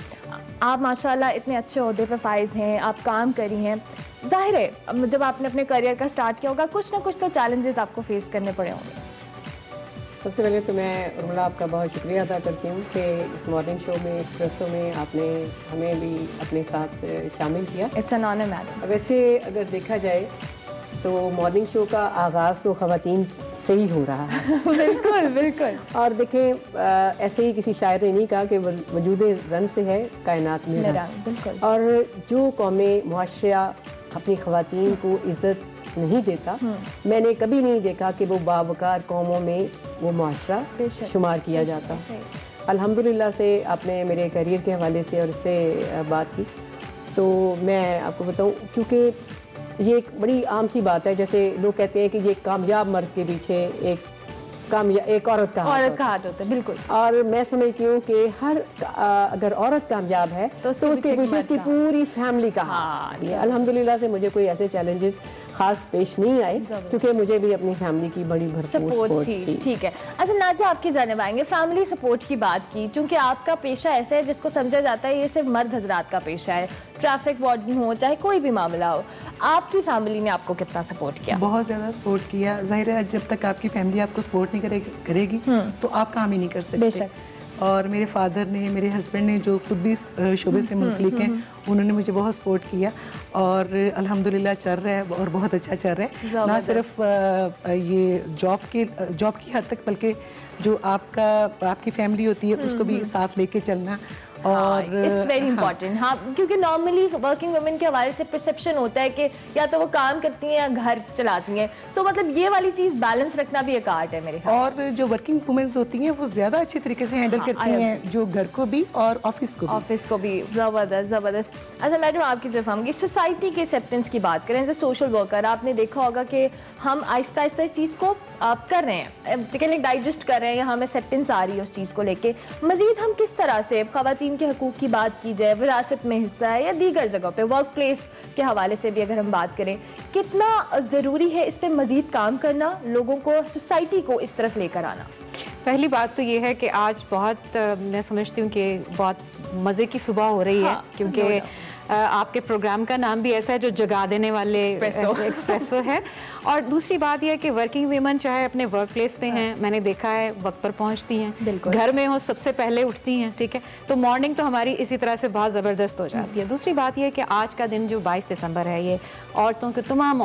आप माशाल्लाह इतने अच्छे ओहदे पर फाइज हैं, आप काम करी हैं। जाहिर है जब आपने अपने करियर का स्टार्ट किया होगा कुछ ना कुछ तो चैलेंजेस आपको फेस करने पड़े होंगे।
सबसे पहले तो मैं उर्मिला आपका बहुत शुक्रिया अदा करती हूँ कि इस मॉर्निंग शो में, एक्सप्रेसो में आपने हमें भी अपने साथ शामिल किया।
It's an honour madam.
वैसे अगर देखा जाए तो मॉर्निंग शो का आगाज़ तो ख़वातीन से ही हो रहा है।
बिल्कुल बिल्कुल।
और देखें ऐसे ही किसी शायर ने नहीं कहा कि वजूद रन से है कायनात मेरा।
बिल्कुल।
और जो कौमें मुआशरा अपनी ख़वातीन को इज़्ज़त नहीं देता, मैंने कभी नहीं देखा कि वो बावकार कौमों में वो मुआशरा शुमार किया जाता। अल्हम्दुलिल्लाह से आपने मेरे करियर के हवाले से और इससे बात की, तो मैं आपको बताऊं क्योंकि ये एक बड़ी आम सी बात है। जैसे लोग कहते हैं कि ये कामयाब मर्द के पीछे एक औरत का हाथ होता है।
बिल्कुल।
और मैं समझती हूँ कि हर अगर औरत कामयाब है तो उसके पीछे उसकी पूरी फैमिली का हाथ है। अल्हम्दुलिल्लाह से मुझे कोई ऐसे चैलेंजेस खास पेश नहीं आए क्योंकि मुझे भी अपनी फैमिली की बड़ी भरपूर सपोर्ट थी।
ठीक है। अच्छा नाज़िया, आपकी जानिब आएंगे। फैमिली सपोर्ट की बात की, क्योंकि आपका पेशा ऐसा है जिसको समझा जाता है ये सिर्फ मर्द हजरात का पेशा है, ट्रैफिक वार्डन हो चाहे कोई भी मामला हो। आपकी फैमिली ने आपको कितना सपोर्ट किया?
बहुत ज़्यादा सपोर्ट किया। जाहिर है जब तक आपकी फैमिली आपको सपोर्ट नहीं करेगी तो आप काम ही नहीं कर सकते। और मेरे फादर ने, मेरे हस्बैंड ने जो खुद भी शोबे से मुंसलिक हैं, उन्होंने मुझे बहुत सपोर्ट किया और अल्हम्दुलिल्लाह चल रहा है और बहुत अच्छा चल रहा है। ना सिर्फ ये जॉब की हद तक बल्कि जो आपकी फैमिली होती है उसको भी साथ लेके चलना। और
इट्स वेरी इंपॉर्टेंट। हाँ, क्योंकि नॉर्मली वर्किंग वुमेन के हवाले से परसेप्शन होता है कि या तो वो काम करती हैं या घर चलाती हैं। सो मतलब ये वाली चीज़ बैलेंस रखना भी एक आर्ट है मेरे ख्याल।
और जो वर्किंग वुमेन्स होती हैं वो ज़्यादा अच्छे तरीके से हैंडल करती हैं, जो घर को भी और ऑफिस को भी।
ज़बरदस्त। अच्छा मैडम, आपकी तरफ आऊँगी। सोसाइटी के एक्सेप्टेंस की बात करें, एज ए सोशल वर्कर आपने देखा होगा कि हम आहिस्ता आहिस्ता इस चीज़ को कर रहे हैं, डाइजेस्ट कर रहे हैं, या हमें एक्सेप्टेंस आ रही है उस चीज़ को लेके। मज़ीद हम किस तरह से ख़वातीन के हकूक़ की बात की जाए, विरासत में हिस्सा है या दीगर जगह पे, वर्क प्लेस के हवाले से भी अगर हम बात करें, कितना ज़रूरी है इस पर मज़ीद काम करना, लोगों को, सोसाइटी को इस तरफ लेकर आना?
पहली बात तो ये है कि आज बहुत मैं समझती हूँ कि बहुत मज़े की सुबह हो रही है, क्योंकि आपके प्रोग्राम का नाम भी ऐसा है जो जगा देने वाले एक्सप्रेसो है। और दूसरी बात यह है कि वर्किंग वीमेन चाहे अपने वर्क प्लेस पे हैं, मैंने देखा है वक्त पर पहुंचती हैं, घर में हो सबसे पहले उठती हैं, ठीक है, तो मॉर्निंग तो हमारी इसी तरह से बहुत ज़बरदस्त हो जाती है। दूसरी बात यह है कि आज का दिन जो 22 दिसंबर है, ये औरतों के तमाम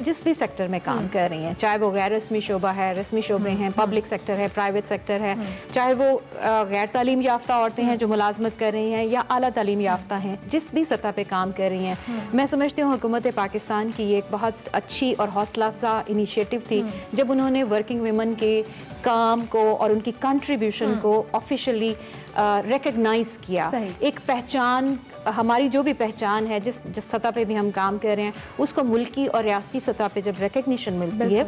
जिस भी सेक्टर में काम कर रही हैं, चाहे वो गैर रस्मी शोबा है, रस्मी शोबे हैं, पब्लिक सेक्टर है, प्राइवेट सेक्टर है, चाहे वो गैर तालीम याफ्ता औरतें हैं जो मुलाजमत कर रही हैं या आला तालीम याफ्ता हैं, जिस भी सतह पे काम कर रही हैं, मैं समझती हूँ हुकूमत पाकिस्तान की ये एक बहुत अच्छी और हौसला अफजा इनिशिएटिव थी जब उन्होंने वर्किंग वुमेन के काम को और उनकी कंट्रीब्यूशन को ऑफिशियली रिकग्नाइज किया। एक पहचान, हमारी जो भी पहचान है, जिस सतह पे भी हम काम कर रहे हैं, उसको मुल्की और रियासती सतह पे जब रिकग्निशन मिलती है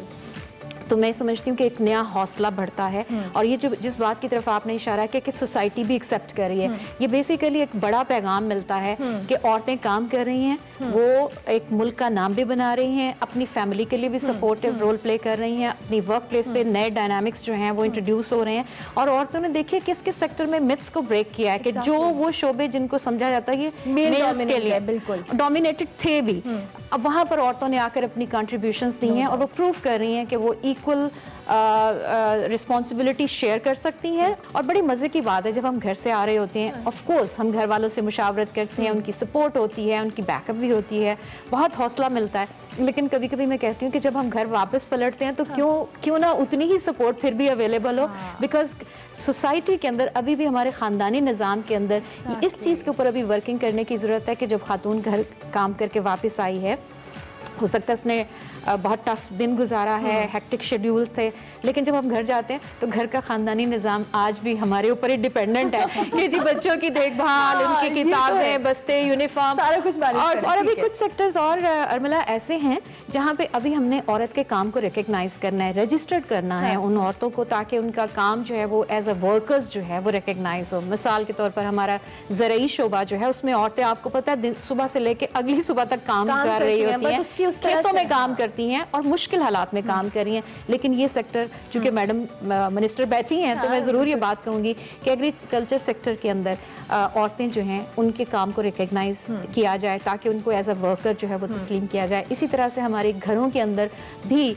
तो मैं समझती हूँ कि एक नया हौसला बढ़ता है। और ये जो जिस बात की तरफ आपने इशारा किया कि सोसाइटी भी एक्सेप्ट कर रही है, ये बेसिकली एक बड़ा पैगाम मिलता है कि औरतें काम कर रही हैं, वो एक मुल्क का नाम भी बना रही हैं, अपनी फैमिली के लिए भी सपोर्टिव रोल प्ले कर रही हैं, अपनी वर्क प्लेस पे नए डायनामिक्स जो हैं वो इंट्रोड्यूस हो रहे हैं। और औरतों ने देखिए किस किस सेक्टर में मिथ्स को ब्रेक किया है कि जो वो शोबे जिनको समझा जाता है ये मेल्स के लिए बिल्कुल डोमिनेटेड थे भी, अब वहाँ पर औरतों ने आकर अपनी कंट्रीब्यूशंस दी हैं और वो प्रूव कर रही हैं कि वो इक्वल रिस्पॉन्सिबिलिटी शेयर कर सकती हैं। और बड़ी मज़े की बात है जब हम घर से आ रहे होते हैं, ऑफ कोर्स हम घर वालों से मुशावरत करते हैं, उनकी सपोर्ट होती है, उनकी बैकअप भी होती है, बहुत हौसला मिलता है, लेकिन कभी कभी मैं कहती हूँ कि जब हम घर वापस पलटते हैं तो क्यों ना उतनी ही सपोर्ट फिर भी अवेलेबल हो, बिकॉज सोसाइटी के अंदर अभी भी हमारे ख़ानदानी निज़ाम के अंदर इस चीज़ के ऊपर अभी वर्किंग करने की ज़रूरत है कि जब खातून घर काम करके वापस आई है, हो सकता है उसने बहुत टफ दिन गुजारा है, हेक्टिक शेड्यूल थे, लेकिन जब हम घर जाते हैं तो घर का खानदानी निज़ाम आज भी हमारे ऊपर ही डिपेंडेंट है कि जी बच्चों की देखभाल, उनकी किताबें, बस्ते, यूनिफॉर्म, सारा कुछ और अभी कुछ सेक्टर्स और अर्मिला ऐसे हैं जहाँ पे अभी हमने औरत के काम को रिकग्नाइज करना है, रजिस्टर्ड करना है उन औरतों को, ताकि उनका काम जो है वो एज अ वर्कर्स जो है वो रिकग्नाइज हो। मिसाल के तौर पर हमारा ज़रई शोबा जो है उसमें औरतें, आपको पता है, सुबह से लेकर अगली सुबह तक काम कर रही होती हैं, खेतों में काम करती हैं और मुश्किल हालात में काम कर रही हैं। लेकिन ये सेक्टर, चूंकि मैडम मिनिस्टर बैठी हैं, तो मैं ज़रूर ये बात कहूँगी कि एग्रीकल्चर सेक्टर के अंदर औरतें जो हैं उनके काम को रिकग्नाइज किया जाए ताकि उनको एज अ वर्कर जो है वो तस्लीम किया जाए। इसी तरह से हमारे घरों के अंदर भी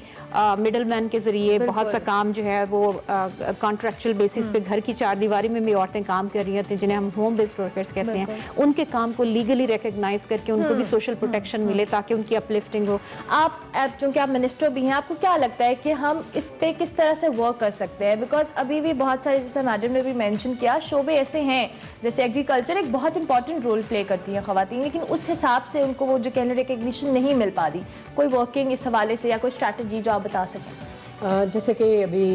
मिडल मैन के ज़रिए बहुत सा काम जो है वो कॉन्ट्रैक्चुअल बेसिस पे घर की चार दीवारी में भी औरतें काम कर रही होती हैं, जिन्हें हम होम बेस्ड वर्कर्स कहते हैं, उनके काम को लीगली रिकग्नाइज करके उनको भी सोशल प्रोटेक्शन मिले ताकि उनकी अपलिफ्टिंग हो।
आप चूँकि आप मिनिस्टर भी हैं, आपको क्या लगता है कि हम इस पे किस तरह से वर्क कर सकते हैं? बिकॉज अभी भी बहुत सारे, जैसे मैडम ने भी मेंशन किया, शोबे ऐसे हैं, जैसे एग्रीकल्चर एक बहुत इंपॉर्टेंट रोल प्ले करती हैं ख़वातीन, लेकिन उस हिसाब से उनको वो जो कहने रिकग्निशन नहीं मिल पा रही। कोई वर्किंग इस हवाले से या कोई स्ट्रैटेजी जो आप बता सकें?
जैसे कि अभी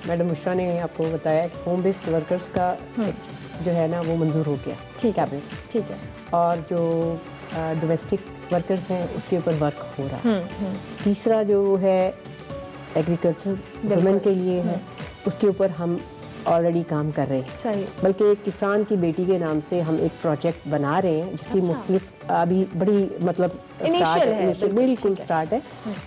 मैडम उषा ने आपको बताया कि होम बेस्ड वर्कर्स का जो है ना वो मंजूर हो गया, ठीक है,
ठीक है,
और जो डोमेस्टिक वर्कर्स हैं उसके ऊपर वर्क हो रहा है। तीसरा जो है एग्रीकल्चर वुमेन के लिए है, उसके ऊपर हम ऑलरेडी काम कर रहे हैं।
सही।
बल्कि एक किसान की बेटी के नाम से हम एक प्रोजेक्ट बना रहे हैं जिसकी मुख्तलिफ अभी बड़ी मतलब बिल्कुल स्टार्ट है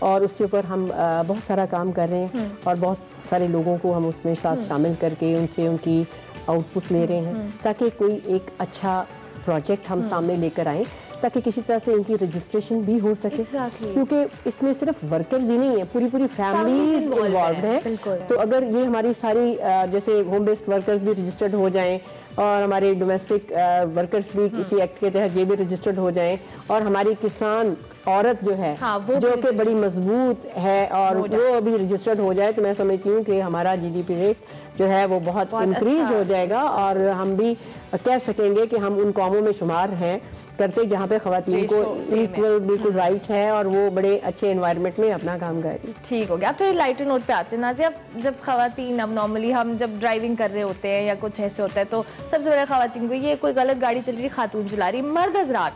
और उसके ऊपर हम बहुत सारा काम कर रहे हैं और बहुत सारे लोगों को हम उसमें साथ शामिल करके उनसे उनकी आउटपुट ले रहे हैं ताकि कोई एक अच्छा प्रोजेक्ट हम सामने लेकर आएँ ताकि किसी तरह से इनकी रजिस्ट्रेशन भी हो सके, क्योंकि इसमें सिर्फ वर्कर्स ही नहीं है, पूरी फैमिलीज इन्वॉल्व है। तो अगर ये हमारी सारी जैसे होम बेस्ड वर्कर्स भी रजिस्टर्ड हो जाएं और हमारे डोमेस्टिक वर्कर्स भी किसी एक्ट के तहत ये भी रजिस्टर्ड हो जाएं और हमारी किसान औरत जो है जो कि बड़ी मजबूत है और वो अभी रजिस्टर्ड हो जाए, तो मैं समझती हूँ कि हमारा GDP रेट जो है वो बहुत इंक्रीज हो जाएगा और हम भी कह सकेंगे कि हम उन कौमों में शुमार हैं करते जहाँ पे खवातीन को इक्वल बिल्कुल राइट है और वो बड़े अच्छे एनवायरनमेंट में अपना काम कर रही।
ठीक हो गया। अब थोड़ी लाइटर नोट पे आते हैं नाज़िया, जब खवातीन, अब नॉर्मली हम जब ड्राइविंग कर रहे होते हैं या कुछ ऐसे होता है तो सबसे पहले खवातीन को ये कोई गलत गाड़ी चल रही, खातून चला रही, मर्द हज़रात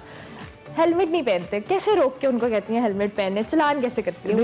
हेलमेट नहीं पहनते, कैसे रोक के उनको कहती हैं हेलमेट पहने, चलान कैसे करती है?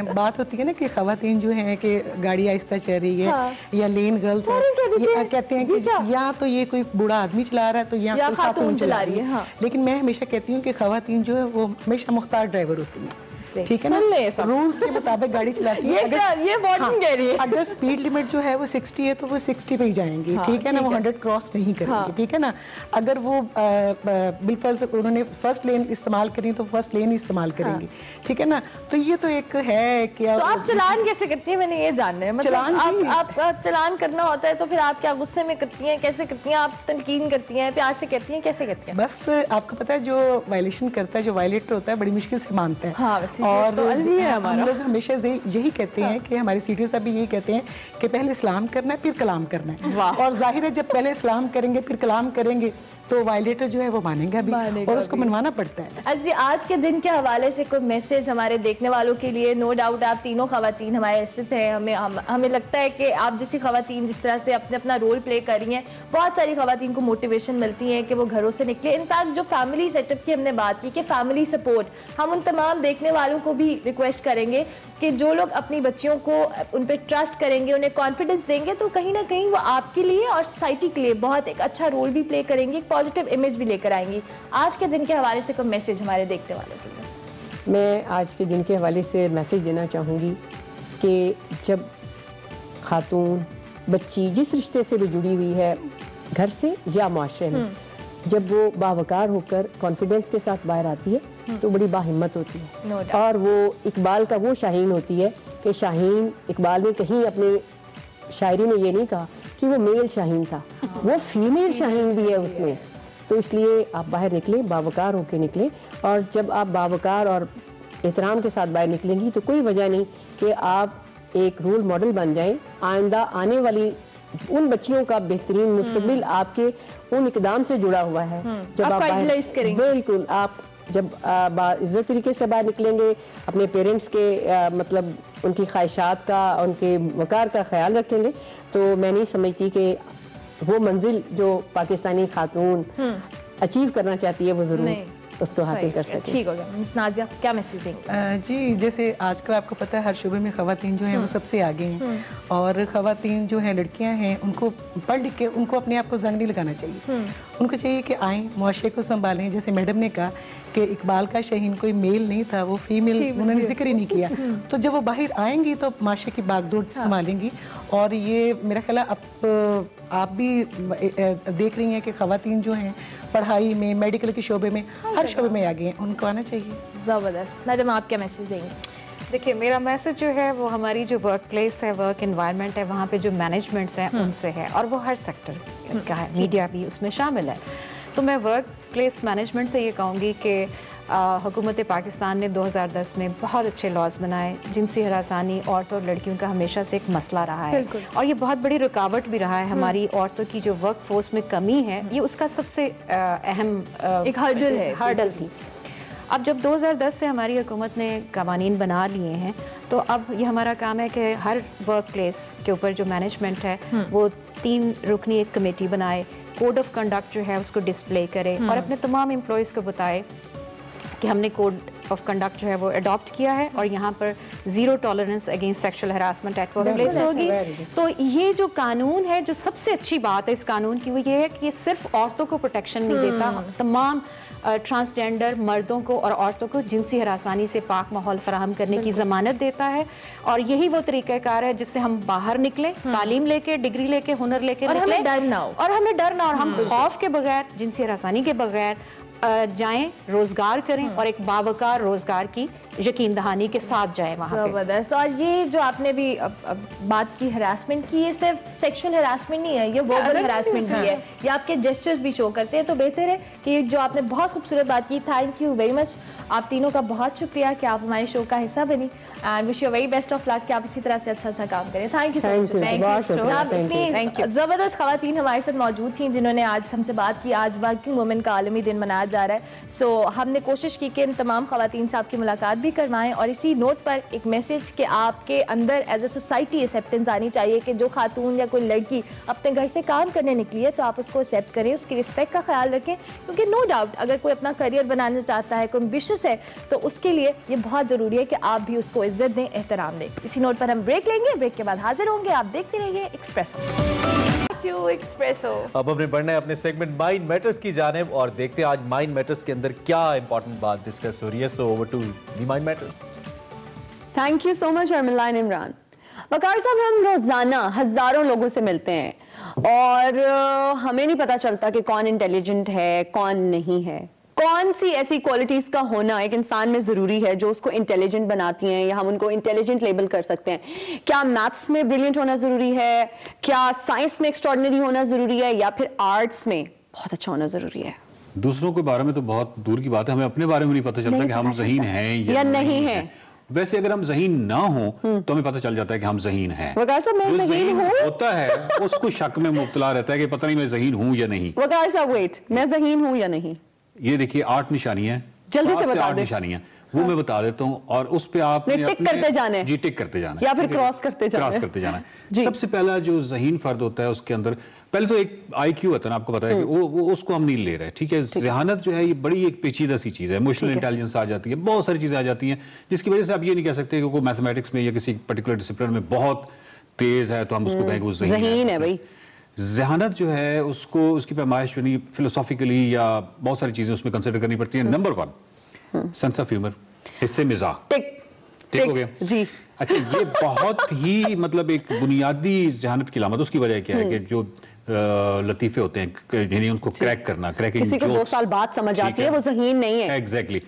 वो बात होती है ना कि खवातीन जो है कि गाड़ी आहिस्ता चल रही है या लेन गलत है, या कहते हैं कि या तो ये कोई बूढ़ा आदमी चला रहा है तो या खातून चला रही है। लेकिन मैं हमेशा कहती हूँ कि खवातीन जो है वो हमेशा मुख्तार ड्राइवर होती हैं। ठीक है ना, रूल्स के मुताबिक गाड़ी चलाती है।
ये वार्निंग कह रही है।
अगर स्पीड लिमिट जो है वो 60 है तो वो 60 पे ही जाएंगी, ठीक है ना, वो 100 क्रॉस नहीं करेंगे, ठीक है ना। अगर वो बिलफर्ज उन्होंने फर्स्ट लेन इस्तेमाल करी तो फर्स्ट लेन इस्तेमाल करेंगी, ठीक है ना। तो ये तो एक है कि
तो आप चलान कैसे करती है, मैंने ये जानना है। मतलब आप चलान करना होता है तो फिर आप क्या गुस्से में करती हैं, कैसे करती हैं, आप तनकीन करती हैं, प्यार से करती हैं, कैसे करती हैं?
बस आपको पता है जो वायलेशन करता है, जो वायलेटर होता है, बड़ी मुश्किल से मानता है।
हाँ,
और तो हम लोग हमेशा यही कहते हैं कि हमारे सीटीओ साहब भी यही कहते हैं कि पहले इस्लाम करना है फिर कलाम करना है। और जाहिर है जब पहले इस्लाम करेंगे फिर कलाम करेंगे तो वायलेटर जो है वो मानेंगे अभी, और उसको मनवाना पड़ता है।
जी, आज के दिन के हवाले से कोई मैसेज हमारे देखने वालों के लिए? नो डाउट आप तीनों खवातीन हमारे इज्जत हैं, हमें लगता है कि आप जैसी खवातीन जिस तरह से अपना रोल प्ले कर रही हैं, बहुत सारी खवातीन को मोटिवेशन मिलती है कि वो घरों से निकले। इनफैक्ट जो फैमिली सेटअप की हमने बात की कि फैमिली सपोर्ट, हम उन तमाम देखने वालों को भी रिक्वेस्ट करेंगे कि जो लोग अपनी बच्चियों को उन पर ट्रस्ट करेंगे, उन्हें कॉन्फिडेंस देंगे, तो कहीं ना कहीं वो आपके लिए और सोसाइटी के लिए बहुत एक अच्छा रोल भी प्ले करेंगे, पॉजिटिव इमेज भी लेकर आएंगी। आज के दिन के हवाले से कोई मैसेज हमारे देखने वालों के लिए?
मैं आज के दिन के हवाले से मैसेज देना चाहूँगी कि जब खातून बच्ची जिस रिश्ते से भी जुड़ी हुई है, घर से या माशरे में, जब वो बावकार होकर कॉन्फिडेंस के साथ बाहर आती है तो बड़ी बाहिम्मत होती है। और वो इकबाल का वो शाहीन होती है कि शाहीन, इकबाल ने कहीं अपनी शायरी में ये नहीं कहा कि वो मेल शाहीन था, वो फीमेल शाहीन भी है उसमें। तो इसलिए आप बाहर निकलें, बावकार होकर निकलें, और जब आप बावकार और एहतराम के साथ बाहर निकलेंगी तो कोई वजह नहीं कि आप एक रोल मॉडल बन जाएं। आइंदा आने वाली उन बच्चियों का बेहतरीन मुस्तकबिल आपके उन इकदाम से जुड़ा हुआ है। जब आप बिल्कुल आप जब इज्जत तरीके से बाहर निकलेंगे, अपने पेरेंट्स के मतलब उनकी ख्वाहिशात का, उनके वकार का ख्याल रखेंगे, तो मैं नहीं समझती कि वो मंजिल जो पाकिस्तानी खातून अचीव करना चाहती है वो जरूर उसको हासिल कर सके।
ठीक हो गया। मिस नाज़िया, क्या मैसेज देंगे?
जी, जैसे आजकल आपको पता है हर शोबे में खवातीन जो हैं वो सबसे आगे हैं, और खवातीन जो हैं, लड़कियां हैं, उनको पढ़ लिख के उनको अपने आप को जंग नहीं लगाना चाहिए। उनको चाहिए कि आएँ, मुआशरे को संभालें। जैसे मैडम ने कहा कि इकबाल का शाहीन कोई मेल नहीं था, वो फीमेल, उन्होंने जिक्र ही नहीं किया। तो जब वो बाहर आएंगी तो माशरे की बागडोर संभालेंगी। और ये मेरा ख्याल है आप भी देख रही हैं कि खवातीन जो हैं पढ़ाई में, मेडिकल के शोबे में, हर शोबे में आगे हैं, उनको आना चाहिए।
ज़बरदस्त। मैडम, आप क्या मैसेज देंगे?
देखिए, मेरा मैसेज जो है वो हमारी जो वर्क प्लेस है, वर्क एनवायरनमेंट है, वहाँ पे जो मैनेजमेंट्स हैं उनसे है, और वो हर सेक्टर का है, मीडिया भी उसमें शामिल है। तो मैं वर्क प्लेस मैनेजमेंट से ये कहूँगी कि हुकूमत पाकिस्तान ने 2010 में बहुत अच्छे लॉज बनाए। जिनसी हरासानी औरतों और लड़कियों का हमेशा से एक मसला रहा है, और ये बहुत बड़ी रुकावट भी रहा है। हमारी औरतों की जो वर्क फोर्स में कमी है, ये उसका सबसे अहम
एक हर्डल
थी। अब जब 2010 से हमारी हुकूमत ने कवानीन बना लिए हैं, तो अब ये हमारा काम है कि हर वर्क प्लेस के ऊपर जो मैनेजमेंट है वो 3 रुकनी एक कमेटी बनाए, कोड ऑफ कंडक्ट जो है उसको डिस्प्ले करे, और अपने तमाम एम्प्लॉयज़ को बताए कि हमने कोड ऑफ कंडक्ट जो है वो अडॉप्ट किया है, और यहाँ पर zero tolerance against sexual harassment at work place होगी। तो ये जो कानून है, जो सबसे अच्छी बात है इस कानून की, वो ये है कि ये सिर्फ औरतों को प्रोटेक्शन नहीं देता, तमाम ट्रांसजेंडर मर्दों को और औरतों को जिनसी हरासानी से पाक माहौल फराहम करने की ज़मानत देता है। और यही वो तरीक़ाकार है जिससे हम बाहर निकलें, तालीम लेके, डिग्री लेके, हुनर लेके,
और हमें डर ना हो,
और हम खौफ के बगैर, जिनसी हरासानी के बगैर जाएं, रोजगार करें, और एक बावकार रोजगार की यकीन दहानी के साथ जाए वहाँ पे।
ज़बरदस्त। और ये जो आपने भी बात की हरासमेंट की, ये सिर्फ सेक्सुअल हरासमेंट नहीं है, ये वर्बल हरासमेंट भी है, ये आपके जेस्चर्स भी शो करते हैं। तो बेहतर है कि जो आपने बहुत खूबसूरत बात की, थैंक यू वेरी मच। आप तीनों का बहुत शुक्रिया कि आप हमारे शो का हिस्सा बनी, and wish you very best of luck कि आप इसी तरह से अच्छा काम करें। Thank you so much. इतनी ज़बरदस्त खवातीन हमारे साथ मौजूद थी जिन्होंने आज हमसे बात की। आज वर्किंग वुमेन का आलमी दिन मनाया जा रहा है, सो हमने कोशिश की कि इन तमाम खवातीन से आपकी मुलाकात भी करवाएं, और इसी नोट पर एक मैसेज कि आपके अंदर एज ए सोसाइटी एक्सेप्टेंस आनी चाहिए कि जो खातून या कोई लड़की अपने घर से काम करने निकली है तो आप उसको एक्सेप्ट करें, उसकी रिस्पेक्ट का ख्याल रखें, क्योंकि नो डाउट अगर कोई अपना करियर बनाना चाहता है, कोई एम्बिशियस है, तो उसके लिए ये बहुत ज़रूरी है कि आप भी उसको इज्जत दें, एहतराम दें। इसी नोट पर हम ब्रेक लेंगे, ब्रेक के बाद हाजिर होंगे। आप देखते रहिए एक्सप्रेसो।
अब हमने बढ़ना है अपने सेगमेंट माइंड मैटर्स की जानिब, और देखते हैं आज माइंड मैटर्स के अंदर क्या इंपॉर्टेंट बात डिस्कस हो रही है। So over to the mind matters.
Thank you so much Armilan Imran. Waqar sahab, हम रोजाना हजारों लोगों से मिलते हैं और हमें नहीं पता चलता कि कौन इंटेलिजेंट है कौन नहीं है। कौन सी ऐसी क्वालिटीज का होना एक इंसान में जरूरी है जो उसको इंटेलिजेंट बनाती हैं या हम उनको इंटेलिजेंट लेबल कर सकते हैं? क्या मैथ्स में ब्रिलियंट होना जरूरी है, क्या साइंस में एक्स्ट्रॉर्डिनरी होना जरूरी है, या फिर आर्ट्स में बहुत अच्छा होना जरूरी है?
दूसरों के बारे में तो बहुत दूर की बात है, हमें अपने बारे में नहीं पता चलता कि हम ज़हीन हैं या नहीं है। वैसे अगर हम ज़हीन ना हो तो हमें पता चल जाता है कि हम ज़हीन हैं।
वकार साहब, मैं ज़हीन हूं
होता है उसको शक में मुब्तला रहता है कि पता नहीं मैं ज़हीन हूं या नहीं।
वकार साहब वेट, मैं ज़हीन हूं या नहीं?
ये देखिए 8 निशानियां,
जल्दी से बता
8 निशानियां वो मैं बता देता हूं और उस पे आप
टिक करते जाना है।
जी, टिक करते जाना है
या फिर क्रॉस करते
जाना है। सबसे पहला जो ज़हीन फर्द होता है उसके अंदर पहले तो एक IQ होता है ना, आपको पता है कि वो उसको हम नहीं ले रहे, ठीक है। ज़हानत जो है ये बड़ी एक पेचीदा सी चीज़ है, इमोशनल इंटेलिजेंस आ जाती है, बहुत सारी चीज़ें आ जाती हैं जिसकी वजह से आप ये नहीं कह सकते कि वो मैथमेटिक्स में या किसी पर्टिकुलर डिसिप्लिन में बहुत तेज है तो हम उसको कहेंगे वो ज़हीन है भाई। ज़हानत जो है उसको उसकी पैमाइश जो नहीं फिलोसॉफिकली या बहुत सारी चीज़ें उसमें कंसिडर करनी पड़ती है। नंबर 1 सेंस ऑफ ह्यूमर, हिस्से मिजाह। ठीक हो गया जी। अच्छा, ये बहुत ही मतलब एक बुनियादी ज़हानत की अलामत। उसकी वजह क्या है कि जो लतीफ़े होते हैं यानी उनको क्रैक करना, क्रैकिंग
किसी को 2 साल बाद समझ आती है वो ज़हीन नहीं है।
एग्जैक्टली,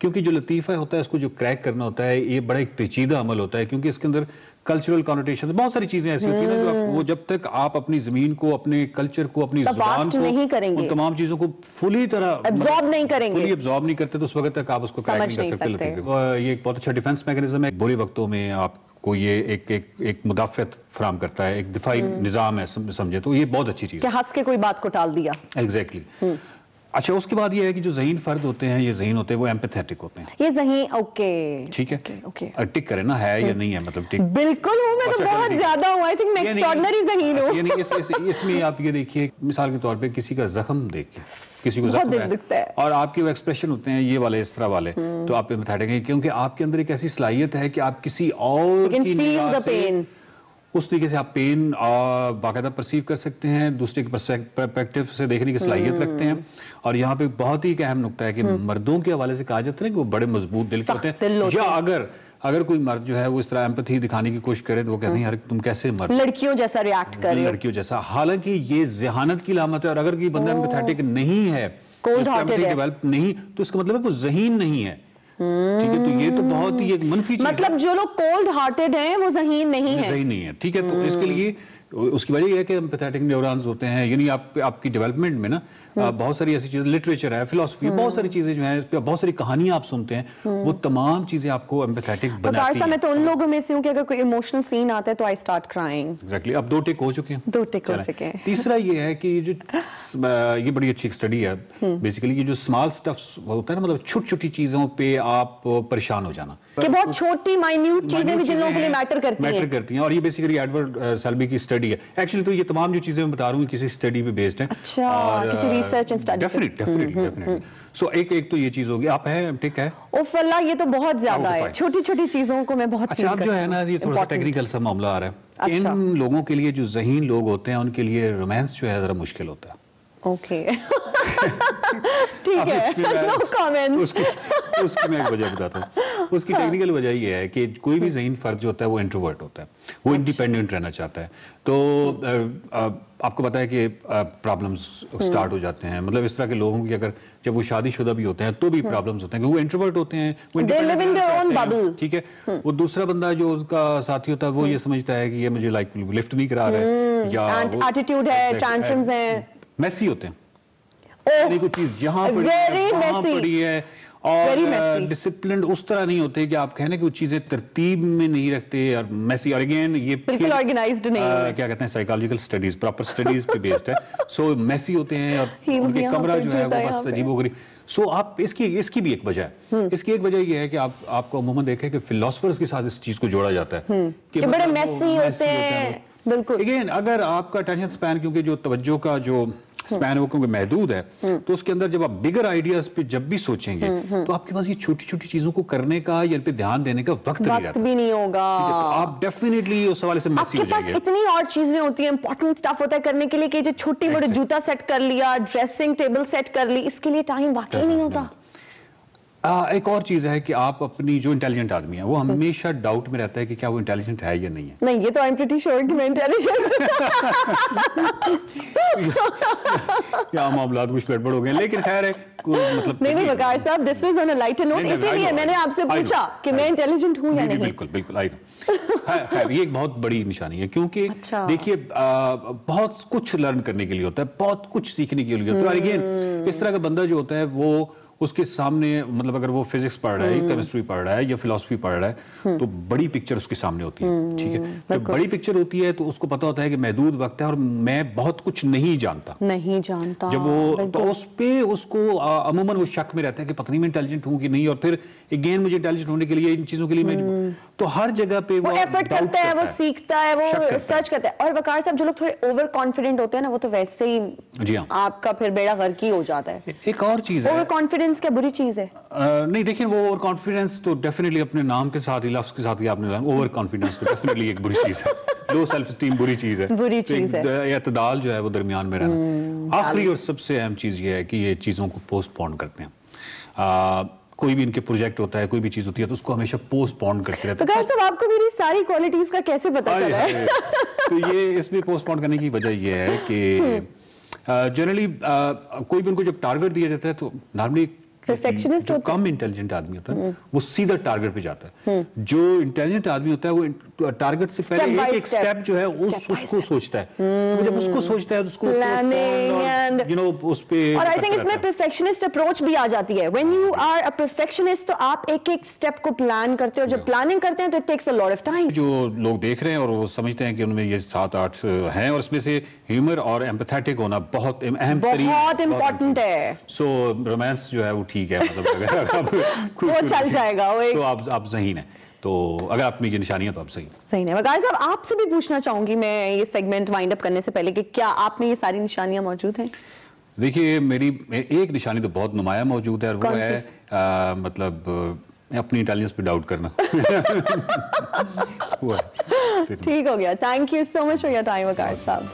क्योंकि जो लतीफ़ा होता है इसको जो क्रैक करना होता है ये बड़ा एक पेचीदा अमल होता है, क्योंकि इसके अंदर कल्चरल कॉनोटेशन बहुत सारी चीजें ऐसी होती हैं जो वो जब तक आप अपनी जमीन को, अपने कल्चर को, अपनी जुबान को
नहीं करेंगे,
उन तमाम चीजों को फुली तरह
एब्जॉर्ब नहीं करेंगे,
फुली एब्जॉर्ब नहीं करते तो उस वक्त तक आप उसको क्रैक नहीं कर सकते लतीफ़े। ये एक बहुत अच्छा डिफेंस मैकेनिज्म है। बुरे वक्तों में आपको ये एक मुदाफ़त फराहम करता है, एक दिफाई निज़ाम है समझे, तो ये बहुत अच्छी चीज़ है।
हंस के कोई बात को टाल दिया।
एग्जैक्टली। अच्छा, उसके बाद ये है कि जो ज़हीन फर्द होते हैं, ये ज़हीन होते हैं, वो एम्पैथेटिक होते हैं।
ये ज़हीन, ओके,
ठीक है, ओके। टिक करे ना, है या नहीं है, मतलब टिक
बिल्कुल हूं मैं, तो बहुत ज्यादा हूं। आई थिंक मैं एक्स्ट्राऑर्डिनरी ज़हीन हूं।
यानी इसमें आप ये देखिए, मिसाल के तौर पे किसी का जख्म देख के, किसी को जख्म है और आपके वो एक्सप्रेशन होते हैं ये वाले, इस तरह वाले, तो आप एम्पैथेटिक हैं क्योंकि आपके अंदर एक ऐसी सलाहियत है कि आप किसी और की निगाह से उस तरीके से आप पेन बाकायदा परसीव कर सकते हैं, दूसरे के पर्सपेक्टिव से देखने की सलाहियत रखते हैं। और यहाँ पे बहुत ही एक अहम नुकता है कि मर्दों के हवाले से कहा जाता है कि वो बड़े मजबूत दिल के होते हैं, या अगर कोई मर्द जो है वो इस तरह एम्पैथी दिखाने की कोशिश करे तो वो कहते हैं यार तुम कैसे मर्द
लड़कियों जैसा रिएक्ट कर रहे हो,
लड़कियों जैसा। हालांकि ये ज़हानत की अलामत है, और अगर कोई बंदा एम्पैथेटिक नहीं है, डेवलप नहीं, तो इसका मतलब है वो ज़हीन नहीं है। ठीक है, तो ये तो बहुत ही एक मनफी चीज
मतलब जो लोग कोल्ड हार्टेड हैं वो ज़हीन नहीं है।
ज़हीन नहीं है, ठीक है। तो इसके लिए उसकी वजह यह है कि एम्पैथेटिक न्यूरॉन्स होते हैं, यानी आपकी डेवलपमेंट में ना बहुत सारी ऐसी चीजें, लिटरेचर है, फिलोसफी, बहुत सारी चीजें जो हैं, बहुत सारी कहानियां आप सुनते हैं, वो तमाम चीजें आपको एम्पैथेटिक बनाती हैं।
मैं तो उन लोगों में से हूं कि अगर कोई इमोशनल सीन आता है तो आई स्टार्ट क्राइंग।
एग्जैक्टली। अब 2 टिक हो चुके हैं,
2 टिक हो चुके हैं।
तीसरा ये है कि ये बड़ी अच्छी स्टडी है, बेसिकली ये जो स्मॉल स्टफ होता है ना, मतलब छोटी छोटी चीजों पे आप परेशान हो जाना,
कि बहुत छोटी माइन्यूट चीजें भी जिन लोगों के लिए मैटर करती हैं।
और ये बेसिकली एडवर्ड सेल्बी की स्टडी है। एक्चुअली तो ये तमाम जो चीजें मैं बता रहा हूँ किसी स्टडी पे बेस्ड है।
अच्छा, किसी रिसर्च एंड स्टडी।
डेफिनेटली। सो एक तो ये चीज होगी। आप है ठीक है,
ओफ अल्लाह, ये तो बहुत ज्यादा है, छोटी छोटी चीजों को मैं बहुत।
अच्छा, अब जो है ना, ये थोड़ा सा टेक्निकल सा मामला आ रहा है। इन लोगों के लिए, जो ज़हीन लोग होते हैं, उनके लिए रोमांस जो है जरा मुश्किल होता है।
ओके, ठीक है, नो कमेंट्स।
उसकी मैं एक वजह बताता हूँ। उसकी टेक्निकल वजह ये है कि कोई भी ज़हीन फर्द जो होता है वो इंट्रोवर्ट होता है, वो इंडिपेंडेंट रहना चाहता है। तो आपको पता है कि प्रॉब्लम्स स्टार्ट हो जाते हैं, मतलब इस तरह के लोगों की अगर जब वो शादीशुदा भी होते हैं तो भी प्रॉब्लम्स होते हैं, क्योंकि वो इंट्रोवर्ट होते हैं, वो इंडिपेंडेंट, ठीक है। वो दूसरा बंदा जो उसका साथी होता है वो ये समझता है कि ये मुझे लाइक लिफ्ट नहीं करा रहा है, या
एटीट्यूड है, टैंट्रम्स हैं,
मैसी होते हैं, यानी कोई चीज यहाँ पड़ी है और डिसिप्लिन्ड उस तरह नहीं होते कि आप कहने कि वो चीजें तरतीब में नहीं रखते, और मैसी। और अगेन ये
बिल्कुल ऑर्गेनाइज्ड नहीं है,
क्या कहते हैं, साइकोलॉजिकल स्टडीज, प्रॉपर स्टडीज पे बेस्ड है। सो मैसी होते हैं और उनके कमरा जो है वो बस अजीबोगरीब। सो आप इसकी भी एक वजह है। इसकी एक वजह ये है कि आपको अमूमन देखें कि फिलोसफर्स के साथ इस चीज को जोड़ा जाता है
कि बड़े मैसी होते हैं। बिल्कुल।
अगेन अगर आपका अटेंशन स्पैन, क्योंकि जो तवज्जो का जो स्पैन वो क्योंकि महदूद है, तो उसके अंदर जब आप बिगर आइडियाज पे जब भी सोचेंगे तो आपके पास ये छोटी छोटी चीजों को करने का या इन पे ध्यान देने का वक्त
भी नहीं होगा।
तो आप डेफिनेटली उस हवाले से मैसी हो जाएंगे।
आपके पास इतनी और चीजें होती हैं, इंपॉर्टेंट स्टफ होता है करने के लिए, कि जो छोटी मोटी, जूता सेट कर लिया, ड्रेसिंग टेबल सेट कर ली, इसके लिए टाइम वाकई नहीं होता।
एक और चीज है कि आप अपनी जो इंटेलिजेंट आदमी है वो हमेशा डाउट में रहता है कि क्या वो इंटेलिजेंट है या नहीं है।
नहीं, ये तो आई एम प्रीटी श्योर कि मैं इंटेलिजेंट
या मामला कुछ गड़बड़ हो गए, लेकिन खैर है मतलब
नहीं वकार साहब, this was on a lighter note, इसीलिए मैंने आपसे पूछा कि मैं इंटेलिजेंट हूं या नहीं।
बिल्कुल बिल्कुल, आई नो। खैर ये एक बहुत बड़ी निशानी है, क्योंकि देखिए बहुत कुछ लर्न करने के लिए होता है, बहुत कुछ सीखने के लिए होता है। और अगेन इस तरह का बंदा जो होता है वो उसके सामने मतलब अगर वो फिजिक्स पढ़ रहा है, केमिस्ट्री पढ़ रहा है या फिलॉसफी पढ़ रहा है तो बड़ी पिक्चर उसके सामने होती है, ठीक है। जब बड़ी पिक्चर होती है तो उसको पता होता है कि महदूद वक्त है और मैं बहुत कुछ नहीं जानता। जब वो तो उस पे उसको अमूमन वो शक में रहता है कि पता नहीं मैं इंटेलिजेंट हूँ कि नहीं, और फिर अगेन मुझे इंटेलिजेंट होने के लिए इन चीजों के लिए मैं तो हर जगह पे वो
एफर्ट करता है, वो सीखता है, वो रिसर्च करता है। और वकार साहब जो लोग थोड़े ओवर कॉन्फिडेंट होते हैं ना, वो तो वैसे ही
जी हाँ
आपका फिर बेड़ा गर्क ही हो जाता है।
एक और चीज है,
ओवर कॉन्फिडेंस क्या बुरी चीज है?
नहीं देखिए, वो ओवर कॉन्फिडेंस तो डेफिनेटली अपने नाम के साथ ही, लफ्ज के साथ ही आपने ओवर कॉन्फिडेंस तो डेफिनेटली एक बुरी चीज है। लो सेल्फ एस्टीम बुरी चीज है,
बुरी चीज है।
इत्तेदाल जो है वो दरमियान में रहना। आखिरी और सबसे अहम चीज ये है कि ये चीजों को पोस्टपोन करते हैं। कोई भी इनके प्रोजेक्ट होता है, कोई भी चीज होती है तो उसको हमेशा पोस्टपोन करते रहते हैं।
तो आपको मेरी सारी क्वालिटीज का कैसे पता चला है?
तो ये इसमें पोस्टपोन करने की वजह ये है कि जनरली कोई भी उनको जब टारगेट दिया जाता है तो नॉर्मली
परफेक्शनिस्ट होता है,
कम इंटेलिजेंट आदमी होता है वो सीधा टारगेट पे जाता है। जो इंटेलिजेंट आदमी होता है वो टारगेट से पहले एक स्टेप जो है उसको सोचता है। तो जब उसको सोचता है तो उसको यू नो उस पे,
और आई थिंक इसमें परफेक्शनिस्ट अप्रोच भी आ जाती है। When you are a perfectionist तो आप एक एक स्टेप को प्लान करते हो, जब प्लानिंग करते हैं तो it takes a lot of time.
जो लोग देख रहे हैं और वो समझते हैं कि उनमें ये 7-8 हैं और इसमें से ह्यूमर और एम्पैथेटिक होना बहुत अहम,
बहुत इंपॉर्टेंट है।
सो रोमांस जो है वो ठीक है, मतलब अगर
वो चल जाएगा, वो
तो आप ज़हीन है, तो अगर आप में ये निशानियां तो आप सही
है। वकार साहब आपसे भी पूछना चाहूंगी मैं ये सेगमेंट वाइंड अप करने से पहले कि क्या आप में ये सारी निशानियां मौजूद हैं?
देखिए मेरी एक निशानी तो बहुत नुमाया मौजूद है और वो है मतलब अपनी इंटेलिजेंस पे डाउट करना।
ठीक हो गया, thank you so much for your time Waqar sahab.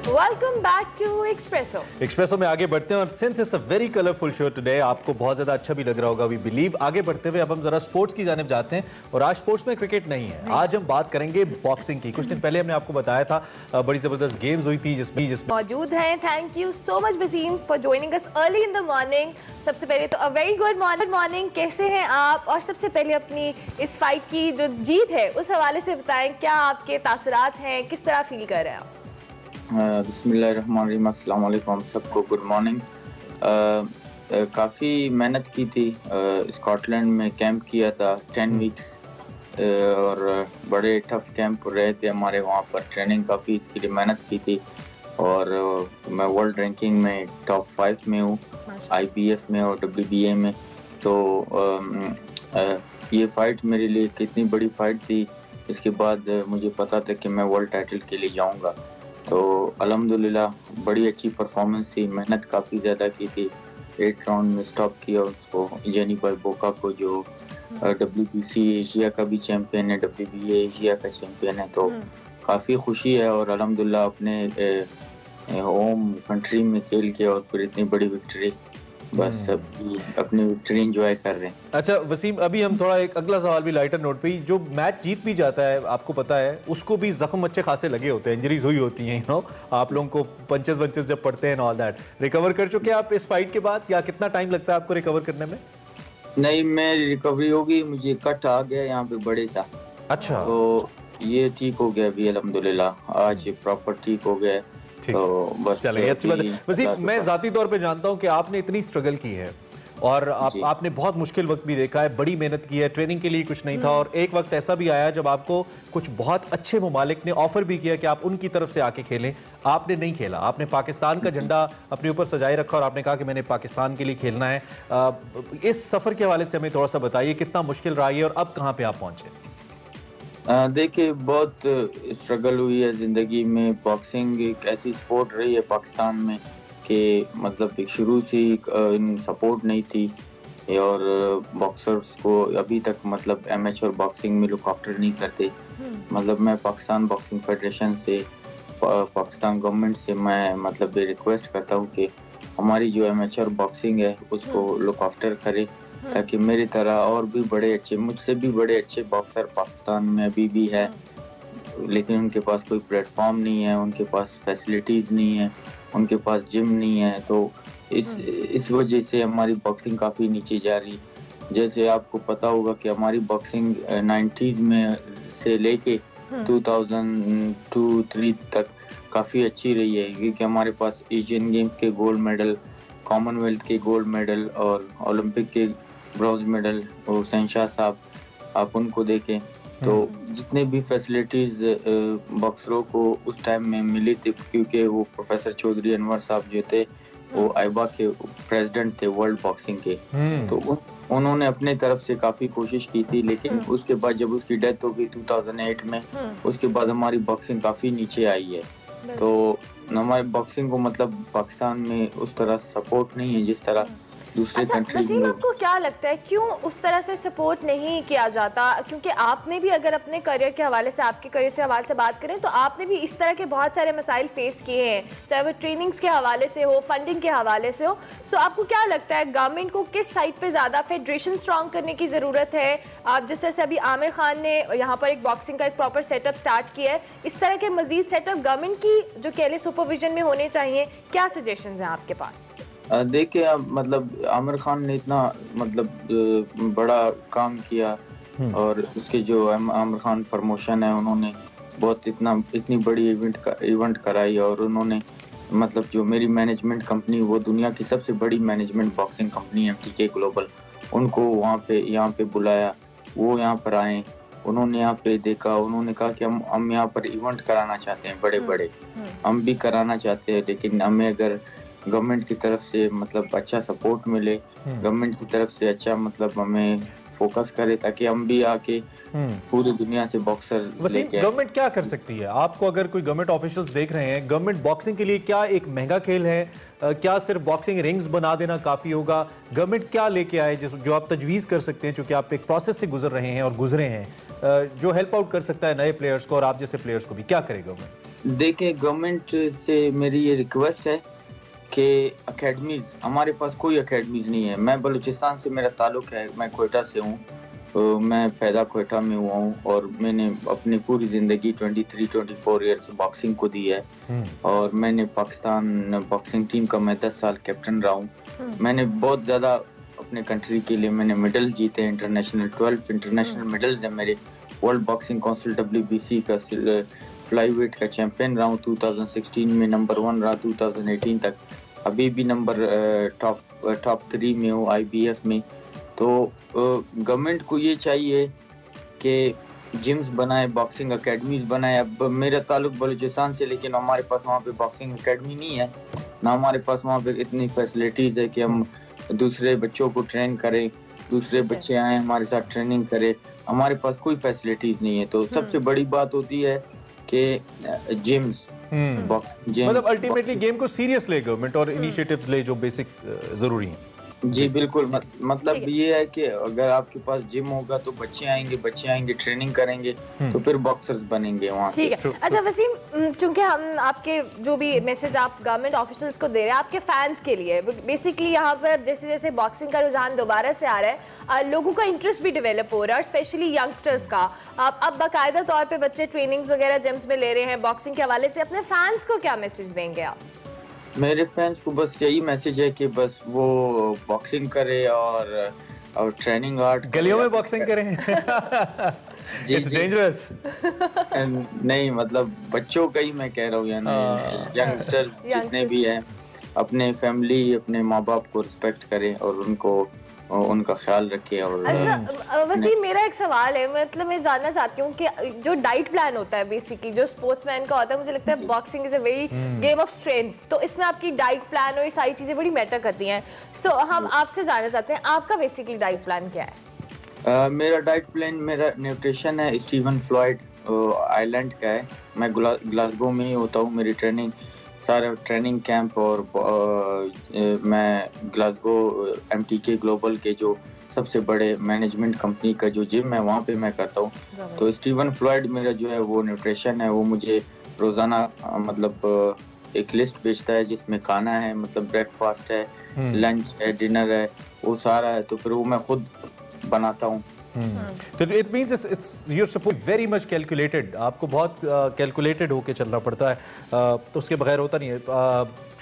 Welcome back to espresso में आगे बढ़ते हैं और since it's a very colourful show today, आपको बहुत ज्यादा अच्छा भी लग रहा होगा वी बिलीव। आगे बढ़ते हुए अब हम जरा स्पोर्ट्स की जानिब जाते हैं और आज स्पोर्ट्स में क्रिकेट नहीं है, आज हम बात करेंगे बॉक्सिंग की। कुछ दिन पहले हमने आपको बताया था बड़ी जबरदस्त गेम्स हुई थी जिसमें मौजूद हैं। Thank you so much Wasim for joining us early in the morning. सबसे पहले तो अ वेरी गुड मॉर्निंग, कैसे हैं आप? और सबसे पहले अपनी इस फाइट की जो जीत है उस हवाले से बताएं, क्या आपके तासुरात हैं, किस तरह फील कर रहे हैं आप?
बिस्मिल्लाहिर्रहमानिर्रहीम, अस्सलाम वालेकुम सबको, गुड मॉर्निंग। काफ़ी मेहनत की थी, स्कॉटलैंड में कैंप किया था 10 वीक्स और बड़े टफ कैंप रहे थे हमारे वहाँ पर, ट्रेनिंग काफ़ी इसके लिए मेहनत की थी और मैं वर्ल्ड रैंकिंग में टॉप 5 में हूँ, IBF में और WBA में। तो ये फ़ाइट मेरे लिए कितनी बड़ी फ़ाइट थी, इसके बाद मुझे पता था कि मैं वर्ल्ड टाइटल के लिए जाऊँगा। तो अल्हम्दुलिल्लाह बड़ी अच्छी परफॉर्मेंस थी, मेहनत काफ़ी ज़्यादा की थी। 8 राउंड में स्टॉप किया उसको, जेनिफर बोका को, जो WBC एशिया का भी चैम्पियन है, WBA एशिया का चैम्पियन है। तो काफ़ी खुशी है और अल्हम्दुलिल्लाह अपने होम कंट्री में खेल के और फिर इतनी बड़ी विक्ट्री, बस अभी अपनी विक्ट्री एंजॉय कर रहे हैं।
अच्छा वसीम, अभी हम थोड़ा एक अगला सवाल भी लाइटर नोट पे, जो मैच जीत भी जाता है आपको पता है उसको भी जख्म अच्छे खासे लगे होते हैं, इंजरीज हुई होती हैं, यू नो, आप लोगों को पंचेस जब पड़ते हैं ऑल दैट। रिकवर कर चुके आप इस फाइट के बाद, या कितना टाइम लगता है आपको रिकवर करने में?
नहीं, मेरी रिकवरी होगी, मुझे कट आ गया यहाँ पे बड़े सा।
अच्छा,
तो ये ठीक हो गया अभी अल्हम्दुलिल्लाह, आज प्रॉपर ठीक हो गया। तो बस
चलिए अच्छी बात है। वसीम, मैं जाती तौर पे जानता हूँ कि आपने इतनी स्ट्रगल की है और आपने बहुत मुश्किल वक्त भी देखा है, बड़ी मेहनत की है, ट्रेनिंग के लिए कुछ नहीं था और एक वक्त ऐसा भी आया जब आपको कुछ बहुत अच्छे ममालिक ने ऑफर भी किया कि आप उनकी तरफ से आके खेलें, आपने नहीं खेला, आपने पाकिस्तान का झंडा अपने ऊपर सजाए रखा और आपने कहा कि मैंने पाकिस्तान के लिए खेलना है। इस सफ़र के हवाले से हमें थोड़ा सा बताइए, कितना मुश्किल रहा है और अब कहाँ पे आप पहुँचे?
देखिए बहुत स्ट्रगल हुई है ज़िंदगी में। बॉक्सिंग एक ऐसी स्पोर्ट रही है पाकिस्तान में कि मतलब एक शुरू से सपोर्ट नहीं थी और बॉक्सर्स को अभी तक मतलब एमेच्योर बॉक्सिंग में लुक आफ्टर नहीं करते। मतलब मैं पाकिस्तान बॉक्सिंग फेडरेशन से, पाकिस्तान गवर्नमेंट से मैं मतलब ये रिक्वेस्ट करता हूँ कि हमारी जो एमेच्योर बॉक्सिंग है उसको लुक आफ्टर करे, ताकि मेरी तरह और भी बड़े अच्छे, मुझसे भी बड़े अच्छे बॉक्सर पाकिस्तान में अभी भी है, लेकिन उनके पास कोई प्लेटफॉर्म नहीं है, उनके पास फैसिलिटीज़ नहीं है, उनके पास जिम नहीं है। तो इस वजह से हमारी बॉक्सिंग काफ़ी नीचे जा रही। जैसे आपको पता होगा कि हमारी बॉक्सिंग 90s में से लेके 2002-3 तक काफ़ी अच्छी रही है, क्योंकि हमारे पास एशियन गेम्स के गोल्ड मेडल, कॉमनवेल्थ के गोल्ड मेडल और ओलंपिक के ब्रॉन्ज मेडल, हुसैन शाह साहब आप उनको देखें तो जितने भी फैसिलिटीज़ बॉक्सरों को उस टाइम में मिली थी, क्योंकि वो प्रोफेसर चौधरी अनवर साहब जो थे वो आइबा के प्रेसिडेंट थे वर्ल्ड बॉक्सिंग के, तो उन्होंने अपने तरफ से काफ़ी कोशिश की थी, लेकिन उसके बाद जब उसकी डेथ हो गई 2008 में, उसके बाद हमारी बॉक्सिंग काफ़ी नीचे आई है। तो हमारी बॉक्सिंग को मतलब पाकिस्तान में उस तरह सपोर्ट नहीं है जिस तरह दूसरे कंट्रीज
वसीम,
में।
आपको क्या लगता है क्यों उस तरह से सपोर्ट नहीं किया जाता? क्योंकि आपने भी अगर अपने करियर के हवाले से, आपके करियर से हवाले से बात करें तो आपने भी इस तरह के बहुत सारे मसाइल फेस किए हैं, चाहे वो ट्रेनिंग्स के हवाले से हो, फंडिंग के हवाले से हो। सो आपको क्या लगता है गवर्नमेंट को किस साइड पे ज़्यादा फेडरेशन स्ट्रॉन्ग करने की ज़रूरत है? आप जिस तरह से अभी आमिर खान ने यहाँ पर एक बॉक्सिंग का एक प्रॉपर सेटअप स्टार्ट किया है, इस तरह के मजीद सेटअप गवर्नमेंट की जो कह लें सुपरविजन में होने चाहिए, क्या सजेशंस हैं आपके पास?
देखिए मतलब आमिर खान ने इतना मतलब बड़ा काम किया और उसके जो आमिर खान प्रमोशन है उन्होंने बहुत इतनी बड़ी इवेंट कराई, और उन्होंने मतलब जो मेरी मैनेजमेंट कंपनी वो दुनिया की सबसे बड़ी मैनेजमेंट बॉक्सिंग कंपनी है MTK ग्लोबल, उनको यहाँ पे बुलाया, वो यहाँ पर आए, उन्होंने यहाँ पे देखा, उन्होंने कहा कि हम यहाँ पर इवेंट कराना चाहते हैं बड़े बड़े, हम भी कराना चाहते हैं, लेकिन हमें अगर गवर्नमेंट की तरफ से मतलब अच्छा सपोर्ट मिले, गवर्नमेंट की तरफ से अच्छा मतलब हमें फोकस करे, ताकि हम भी आके पूरी दुनिया से बॉक्सर लेके आए।
गवर्नमेंट क्या कर सकती है? आपको अगर कोई गवर्नमेंट ऑफिशियल्स देख रहे हैं, गवर्नमेंट बॉक्सिंग के लिए क्या एक महंगा खेल है? क्या सिर्फ बॉक्सिंग रिंग्स बना देना काफ़ी होगा? गवर्नमेंट क्या लेके आए जो आप तजवीज़ कर सकते हैं, चूँकि आप एक प्रोसेस से गुजर रहे हैं और गुजरे हैं, जो हेल्प आउट कर सकता है नए प्लेयर्स को और आप जैसे प्लेयर्स को भी? क्या करे गवर्नमेंट?
देखिए गवर्नमेंट से मेरी ये रिक्वेस्ट है कि अकेडमीज़, हमारे पास कोई अकेडमीज़ नहीं है। मैं बलूचिस्तान से मेरा ताल्लुक है, मैं कोयटा से हूँ, तो मैं पैदा कोयटा में हुआ हूँ और मैंने अपनी पूरी ज़िंदगी 23-24 ईयर्स बॉक्सिंग को दी है, और मैंने पाकिस्तान बॉक्सिंग टीम का मैं 10 साल कैप्टन रहा हूँ। मैंने बहुत ज़्यादा अपने कंट्री के लिए मैंने मेडल जीते, इंटरनेशनल 12 इंटरनेशनल मेडल्स हैं मेरे। वर्ल्ड बॉक्सिंग काउंसिल WBC का फ्लाईवेट का चैंपियन रहा हूँ, 2016 में नंबर 1 रहा, 2018 तक अभी भी नंबर टॉप 3 में हूँ IBF में। तो गवर्नमेंट को ये चाहिए कि जिम्स बनाए, बॉक्सिंग अकेडमीज बनाए। अब मेरा ताल्लुक बलूचिस्तान से, लेकिन हमारे पास वहाँ पे बॉक्सिंग अकेडमी नहीं है, ना हमारे पास वहाँ पे इतनी फैसिलिटीज़ है कि हम दूसरे बच्चों को ट्रेन करें, दूसरे बच्चे आए हमारे साथ ट्रेनिंग करें, हमारे पास कोई फैसिलिटीज़ नहीं है। तो सबसे बड़ी बात होती है कि जिम्स,
मतलब अल्टीमेटली गेम को सीरियस ले गवर्नमेंट और इनिशिएटिव्स ले जो बेसिक जरूरी हैं।
जी बिल्कुल, मतलब ये है कि अगर आपके पास जिम होगा तो बच्चे आएंगे ट्रेनिंग करेंगे, तो फिर बॉक्सर्स बनेंगे वहाँ।
ठीक है। अच्छा वसीम, चूंकि हम आपके जो भी मैसेज आप गवर्नमेंट ऑफिशियल्स को दे रहे हैं आपके फैंस के लिए, बेसिकली यहाँ पर जैसे जैसे बॉक्सिंग का रुझान दोबारा से आ रहा है, लोगों का इंटरेस्ट भी डेवलप हो रहा है, और स्पेशली यंगस्टर्स का। आप अब बाकायदा तौर पर बच्चे ट्रेनिंग्स वगैरह जिम्स में ले रहे हैं बॉक्सिंग के हवाले से, अपने फैंस को क्या मैसेज देंगे आप?
मेरे फैंस को बस यही मैसेज है कि बस वो बॉक्सिंग करे और ट्रेनिंग आर्ट
गलियों में बॉक्सिंग करें।
जी
डेंजरस
नहीं, मतलब बच्चों का ही मैं कह रहा हूँ, यानी यंगस्टर्स जितने भी हैं अपने फैमिली, अपने माँ बाप को रिस्पेक्ट करें और उनका ख्याल रखे। और
अच्छा वसीम, मेरा एक सवाल है, मतलब मैं जानना चाहती हूँ कि जो डाइट प्लान होता है बेसिकली जो स्पोर्ट्समैन का होता है, मुझे लगता है boxing is a very game of strength, तो इसमें आपकी डाइट प्लान और ये सारी चीज़ें बड़ी मैटर करती हैं। सो हम आपसे जानना चाहते हैं आपका बेसिकली डाइट प्लान क्या है?
मेरा डाइट प्लान, मेरा न्यूट्रिशन है स्टीवन फ्लॉयड आइलैंड का है। मैं ग्लासगो में ही होता हूँ, मेरी ट्रेनिंग सारा ट्रेनिंग कैंप, और मैं ग्लासगो MTK ग्लोबल के जो सबसे बड़े मैनेजमेंट कंपनी का जो जिम है वहाँ पे मैं करता हूँ। तो स्टीवन फ्लॉयड मेरा जो है वो न्यूट्रिशन है, वो मुझे रोज़ाना मतलब एक लिस्ट भेजता है जिसमें खाना है, मतलब ब्रेकफास्ट है, लंच है, डिनर है, वो सारा है, तो फिर वो मैं खुद बनाता हूँ।
तो it means it's you are suppose very much calculated, आपको बहुत कैलकुलेटेड होके चलना पड़ता है, तो उसके बगैर होता नहीं है।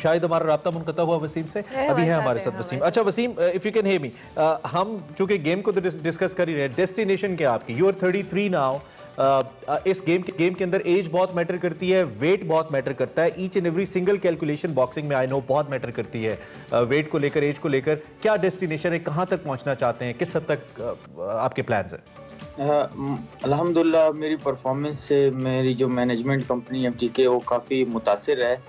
शायद हमारा राब्ता मुनक़ता हुआ वसीम से, अभी है हमारे साथ वसीम। अच्छा Wasim, if you can hear me, हम चूंकि गेम को तो डिस्कस कर ही रहे हैं, डेस्टिनेशन क्या आपकी, यू आर 33 नाउ, इस गेम के अंदर एज बहुत मैटर करती है, वेट बहुत मैटर करता है, each and every single calculation boxing में आई नो बहुत मैटर करती है, वेट को लेकर, एज को लेकर। क्या डेस्टिनेशन है, कहाँ तक पहुँचना चाहते हैं, किस हद तक आपके प्लान्स हैं?
अल्हम्दुलिल्लाह मेरी परफॉर्मेंस से मेरी जो मैनेजमेंट कंपनी MTK वो काफ़ी मुतासिर है,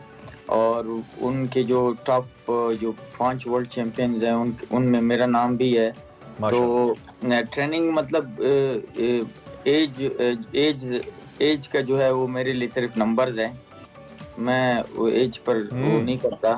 और उनके जो टॉप जो 5 वर्ल्ड चैंपियंस हैं उनमें मेरा नाम भी है। तो ट्रेनिंग मतलब एज का जो है वो मेरे लिए सिर्फ नंबर्स हैं, मैं वो एज पर वो नहीं करता,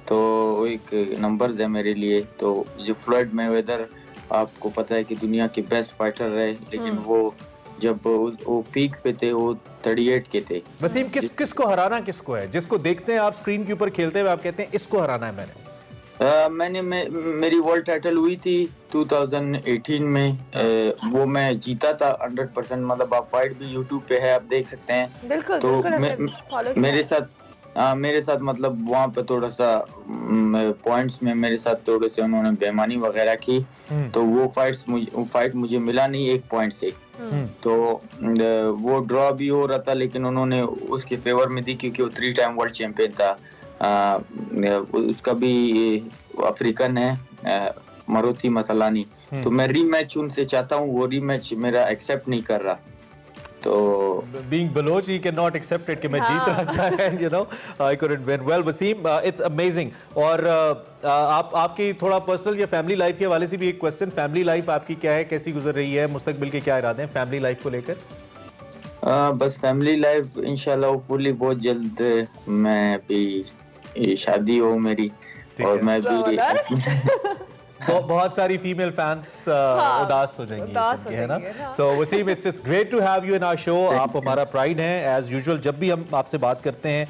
तो वो एक नंबर्स है मेरे लिए। तो जो फ्लॉयड मेवेदर आपको पता है कि दुनिया के बेस्ट फाइटर रहे, लेकिन वो जब वो पीक पे थे वो 38 के थे।
वसीम, किसको हराना किसको है, जिसको देखते हैं आप स्क्रीन के ऊपर खेलते हुए, आप कहते हैं इसको हराना है मैंने?
मेरी वर्ल्ड टाइटल हुई थी 2018 में, वो मैं जीता था 100%, मतलब आप फाइट भी YouTube पे है, आप देख सकते हैं।
बिल्कुल,
तो
बिल्कुल
मेरे साथ मतलब वहाँ पे थोड़ा सा पॉइंट्स में मेरे साथ थोड़े से उन्होंने बेईमानी वगैरह की, तो वो फाइट मुझे मिला नहीं 1 पॉइंट से, तो वो ड्रॉ भी हो रहा था, लेकिन उन्होंने उसके फेवर में दी क्योंकि वो 3 टाइम वर्ल्ड चैंपियन था। उसका भी अफ्रीकन है, मरुति मतलानी, तो मैं रीमैच उनसे चाहता हूँ, वो रीमैच मेरा एक्सेप्ट नहीं कर रहा। तो
being Baloch, he cannot accept it कि मैं जीत रहा था, you know, I couldn't win. Well, Wasim, it's amazing. और आपकी थोड़ा पर्सनल या फैमिली लाइफ के हवाले से भी एक क्वेश्चन, फैमिली लाइफ आपकी क्या है, कैसी गुजर रही है, मुस्तकबिल के क्या इरादे हैं फैमिली लाइफ को लेकर?
बस फैमिली लाइफ इंशाल्लाह फुली बहुत जल्द मैं भी शादी हो मेरी, और मैं भी
बहुत सारी फीमेल फैंस उदास हो जाएंगी, है ना? So Wasim, it's great to have you in our show. आप हमारा प्राइड हैं एज यूजुअल, जब भी हम आपसे बात करते हैं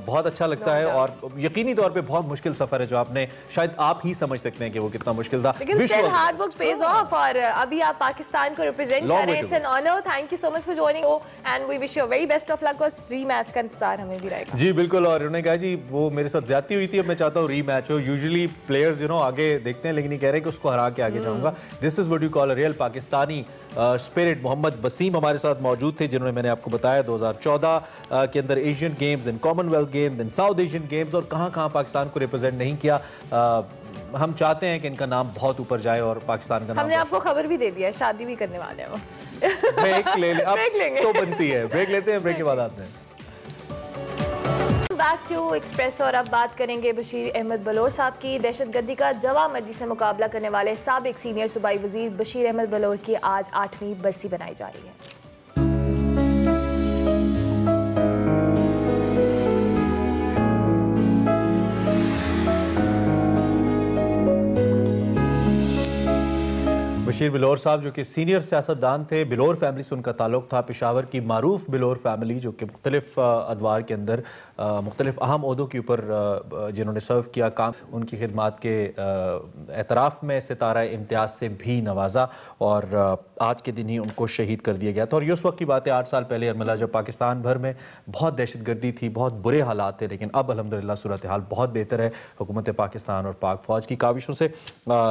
बहुत अच्छा लगता है, और यकीनी तौर पे बहुत मुश्किल सफर है जो आपने, शायद आप ही समझ सकते हैं कि वो कितना मुश्किल था,
लेकिन still hard work pays off, और अभी आप पाकिस्तान को रिप्रेजेंट कर रहे हैं। It's an honour, thank you so much for joining and we wish you very best of luck, और रीमैच का इंतजार हमें भी रहेगा।
जी बिल्कुल, और उन्होंने कहा जी वो मेरे साथ ज्यादती हुई थी, अब मैं चाहता हूँ रीमैच हो। यूजुअली प्लेयर्स आगे देखते हैं, लेकिन ये कह रहे हैं कि उसको हरा के आगे जाऊंगा। This is what you call a real Pakistani spirit. Mohammad Wasim हमारे साथ मौजूद थे, जिन्होंने, मैंने आपको बताया, 2014 के अंदर Asian games and Commonwealth games and south Asian games, और कहां कहां पाकिस्तान को रिप्रेजेंट नहीं किया। हम चाहते हैं कि इनका नाम बहुत ऊपर जाए और पाकिस्तान का नाम।
हमने आपको खबर भी दे दिया, शादी भी करने वाले हैं वो।
ब्रेक ले ले,
ब्रेक लेंगे
तो बनती है, ब्रेक लेते हैं, ब्रेक के बाद आते हैं
बैक टू एक्सप्रेस। और अब बात करेंगे बशीर अहमद बलोच साहब की। दहशतगर्दी का जवा मर्जी से मुकाबला करने वाले साबिक सीनियर सूबाई वजीर बशीर अहमद बलोच की आज 8वीं बरसी बनाई जा रही है।
बशीर बिलोर साहब जो कि सीनियर सियासतदान थे, बिलोर फैमिली से उनका ताल्लुक था। पेशावर की मारूफ बिलोर फैमिली जो कि मुख्तलिफ अदवार के अंदर मुख्तलिफ अहम ओहदों के ऊपर जिन्होंने सर्व किया काम, उनकी खिदमात के एतराफ़ में सितारा इम्तियाज़ से भी नवाजा, और आज के दिन ही उनको शहीद कर दिया गया था। और ये उस वक्त की बात है 8 साल पहले अरमला, जब पाकिस्तान भर में बहुत दहशतगर्दी थी, बहुत बुरे हालात थे, लेकिन अब अल्हम्दुलिल्लाह सूरत हाल बहुत बेहतर है हुकूमत पाकिस्तान और पाक फ़ौज की काविशों से।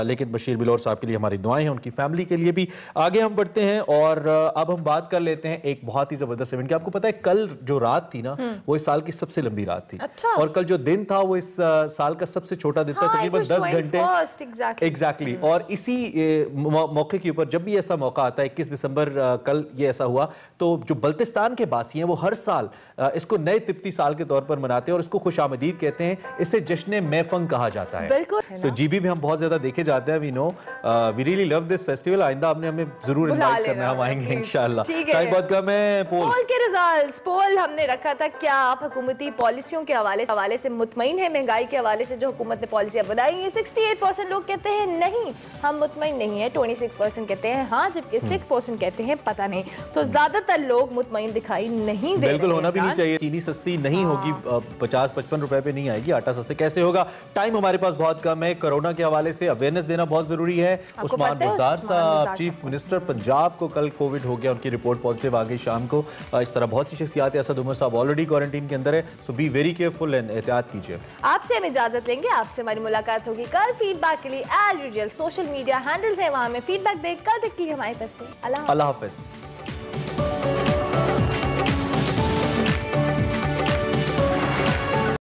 लेकिन बशीर बिलोर साहब के लिए हमारी दुआएं हैं, उनकी फैमिली के लिए भी। आगे हम बढ़ते हैं और अब हम बात कर लेते हैं एक बहुत ही ज़बरदस्त इवेंट की। आपको पता है कल जो रात थी ना, वो इस साल की सबसे लंबी रात थी।
अच्छा।
और कल जो दिन था वो इस साल का सबसे छोटा दिन था, तकरीबन 10 घंटे। एग्जैक्टली। और इसी मौके के ऊपर जब भी ऐसा मौका आता है, 21 दिसंबर कल ये ऐसा हुआ, तो जो बल्तिस्तान के बासी हैं वो हर साल इसको नए तिब्ती साल के तौर पर मनाते हैं और इसको खुशामदीद कहते हैं। इसे जश्न मैफंग कहा जाता है।
बिल्कुल।
सो जीबी में हम बहुत ज्यादा देखे जाते हैं, we know, we really love this festival, आइंदा आपने हमें जरूर इनवाइट करना है, हम आएंगे इंशाल्लाह। टाइम बहुत कम है।
पोल के रिजल्ट्स, पोल हमने रखा था, क्या आप हुकूमती पॉलिसियों के हवाले से मुतमईन है? महंगाई के हवाले से जो हुकूमत ने पॉलिसियां बनाई है, 68% लोग कहते हैं नहीं हम मुतमईन नहीं है, 26% कहते हैं हाँ, जबकि 6% कहते हैं पता नहीं। तो ज्यादातर लोग मुतमईन दिखाई नहीं दे रहे।
बिल्कुल होना भी नहीं चाहिए। चीनी सस्ती नहीं होगी, 50-55 रुपए पे नहीं आएगी, आटा सस्ते कैसे होगा? टाइम हमारे पास बहुत कम है। कोरोना के हवाले से अवेयरनेस देना बहुत जरूरी है। उस्मान बुज़दार साहब, चीफ मिनिस्टर पंजाब को कल कोविड हो गया, उनकी रिपोर्ट पॉजिटिव आ गई शाम को। इस तरह बहुत सी शख्सियात, असद उमर साहब ऑलरेडी क्वारंटीन के अंदर है, सो बी वेरी केयरफुल एंड एहतियात कीजिए।
आपसे हम इजाजत लेंगे, आपसे हमारी मुलाकात होगी कल। फीडबैक के लिए as usual social media handles है, वहां में फीडबैक दे। कल तक के लिए हमारी तरफ से अल्लाह हाफ़िज़।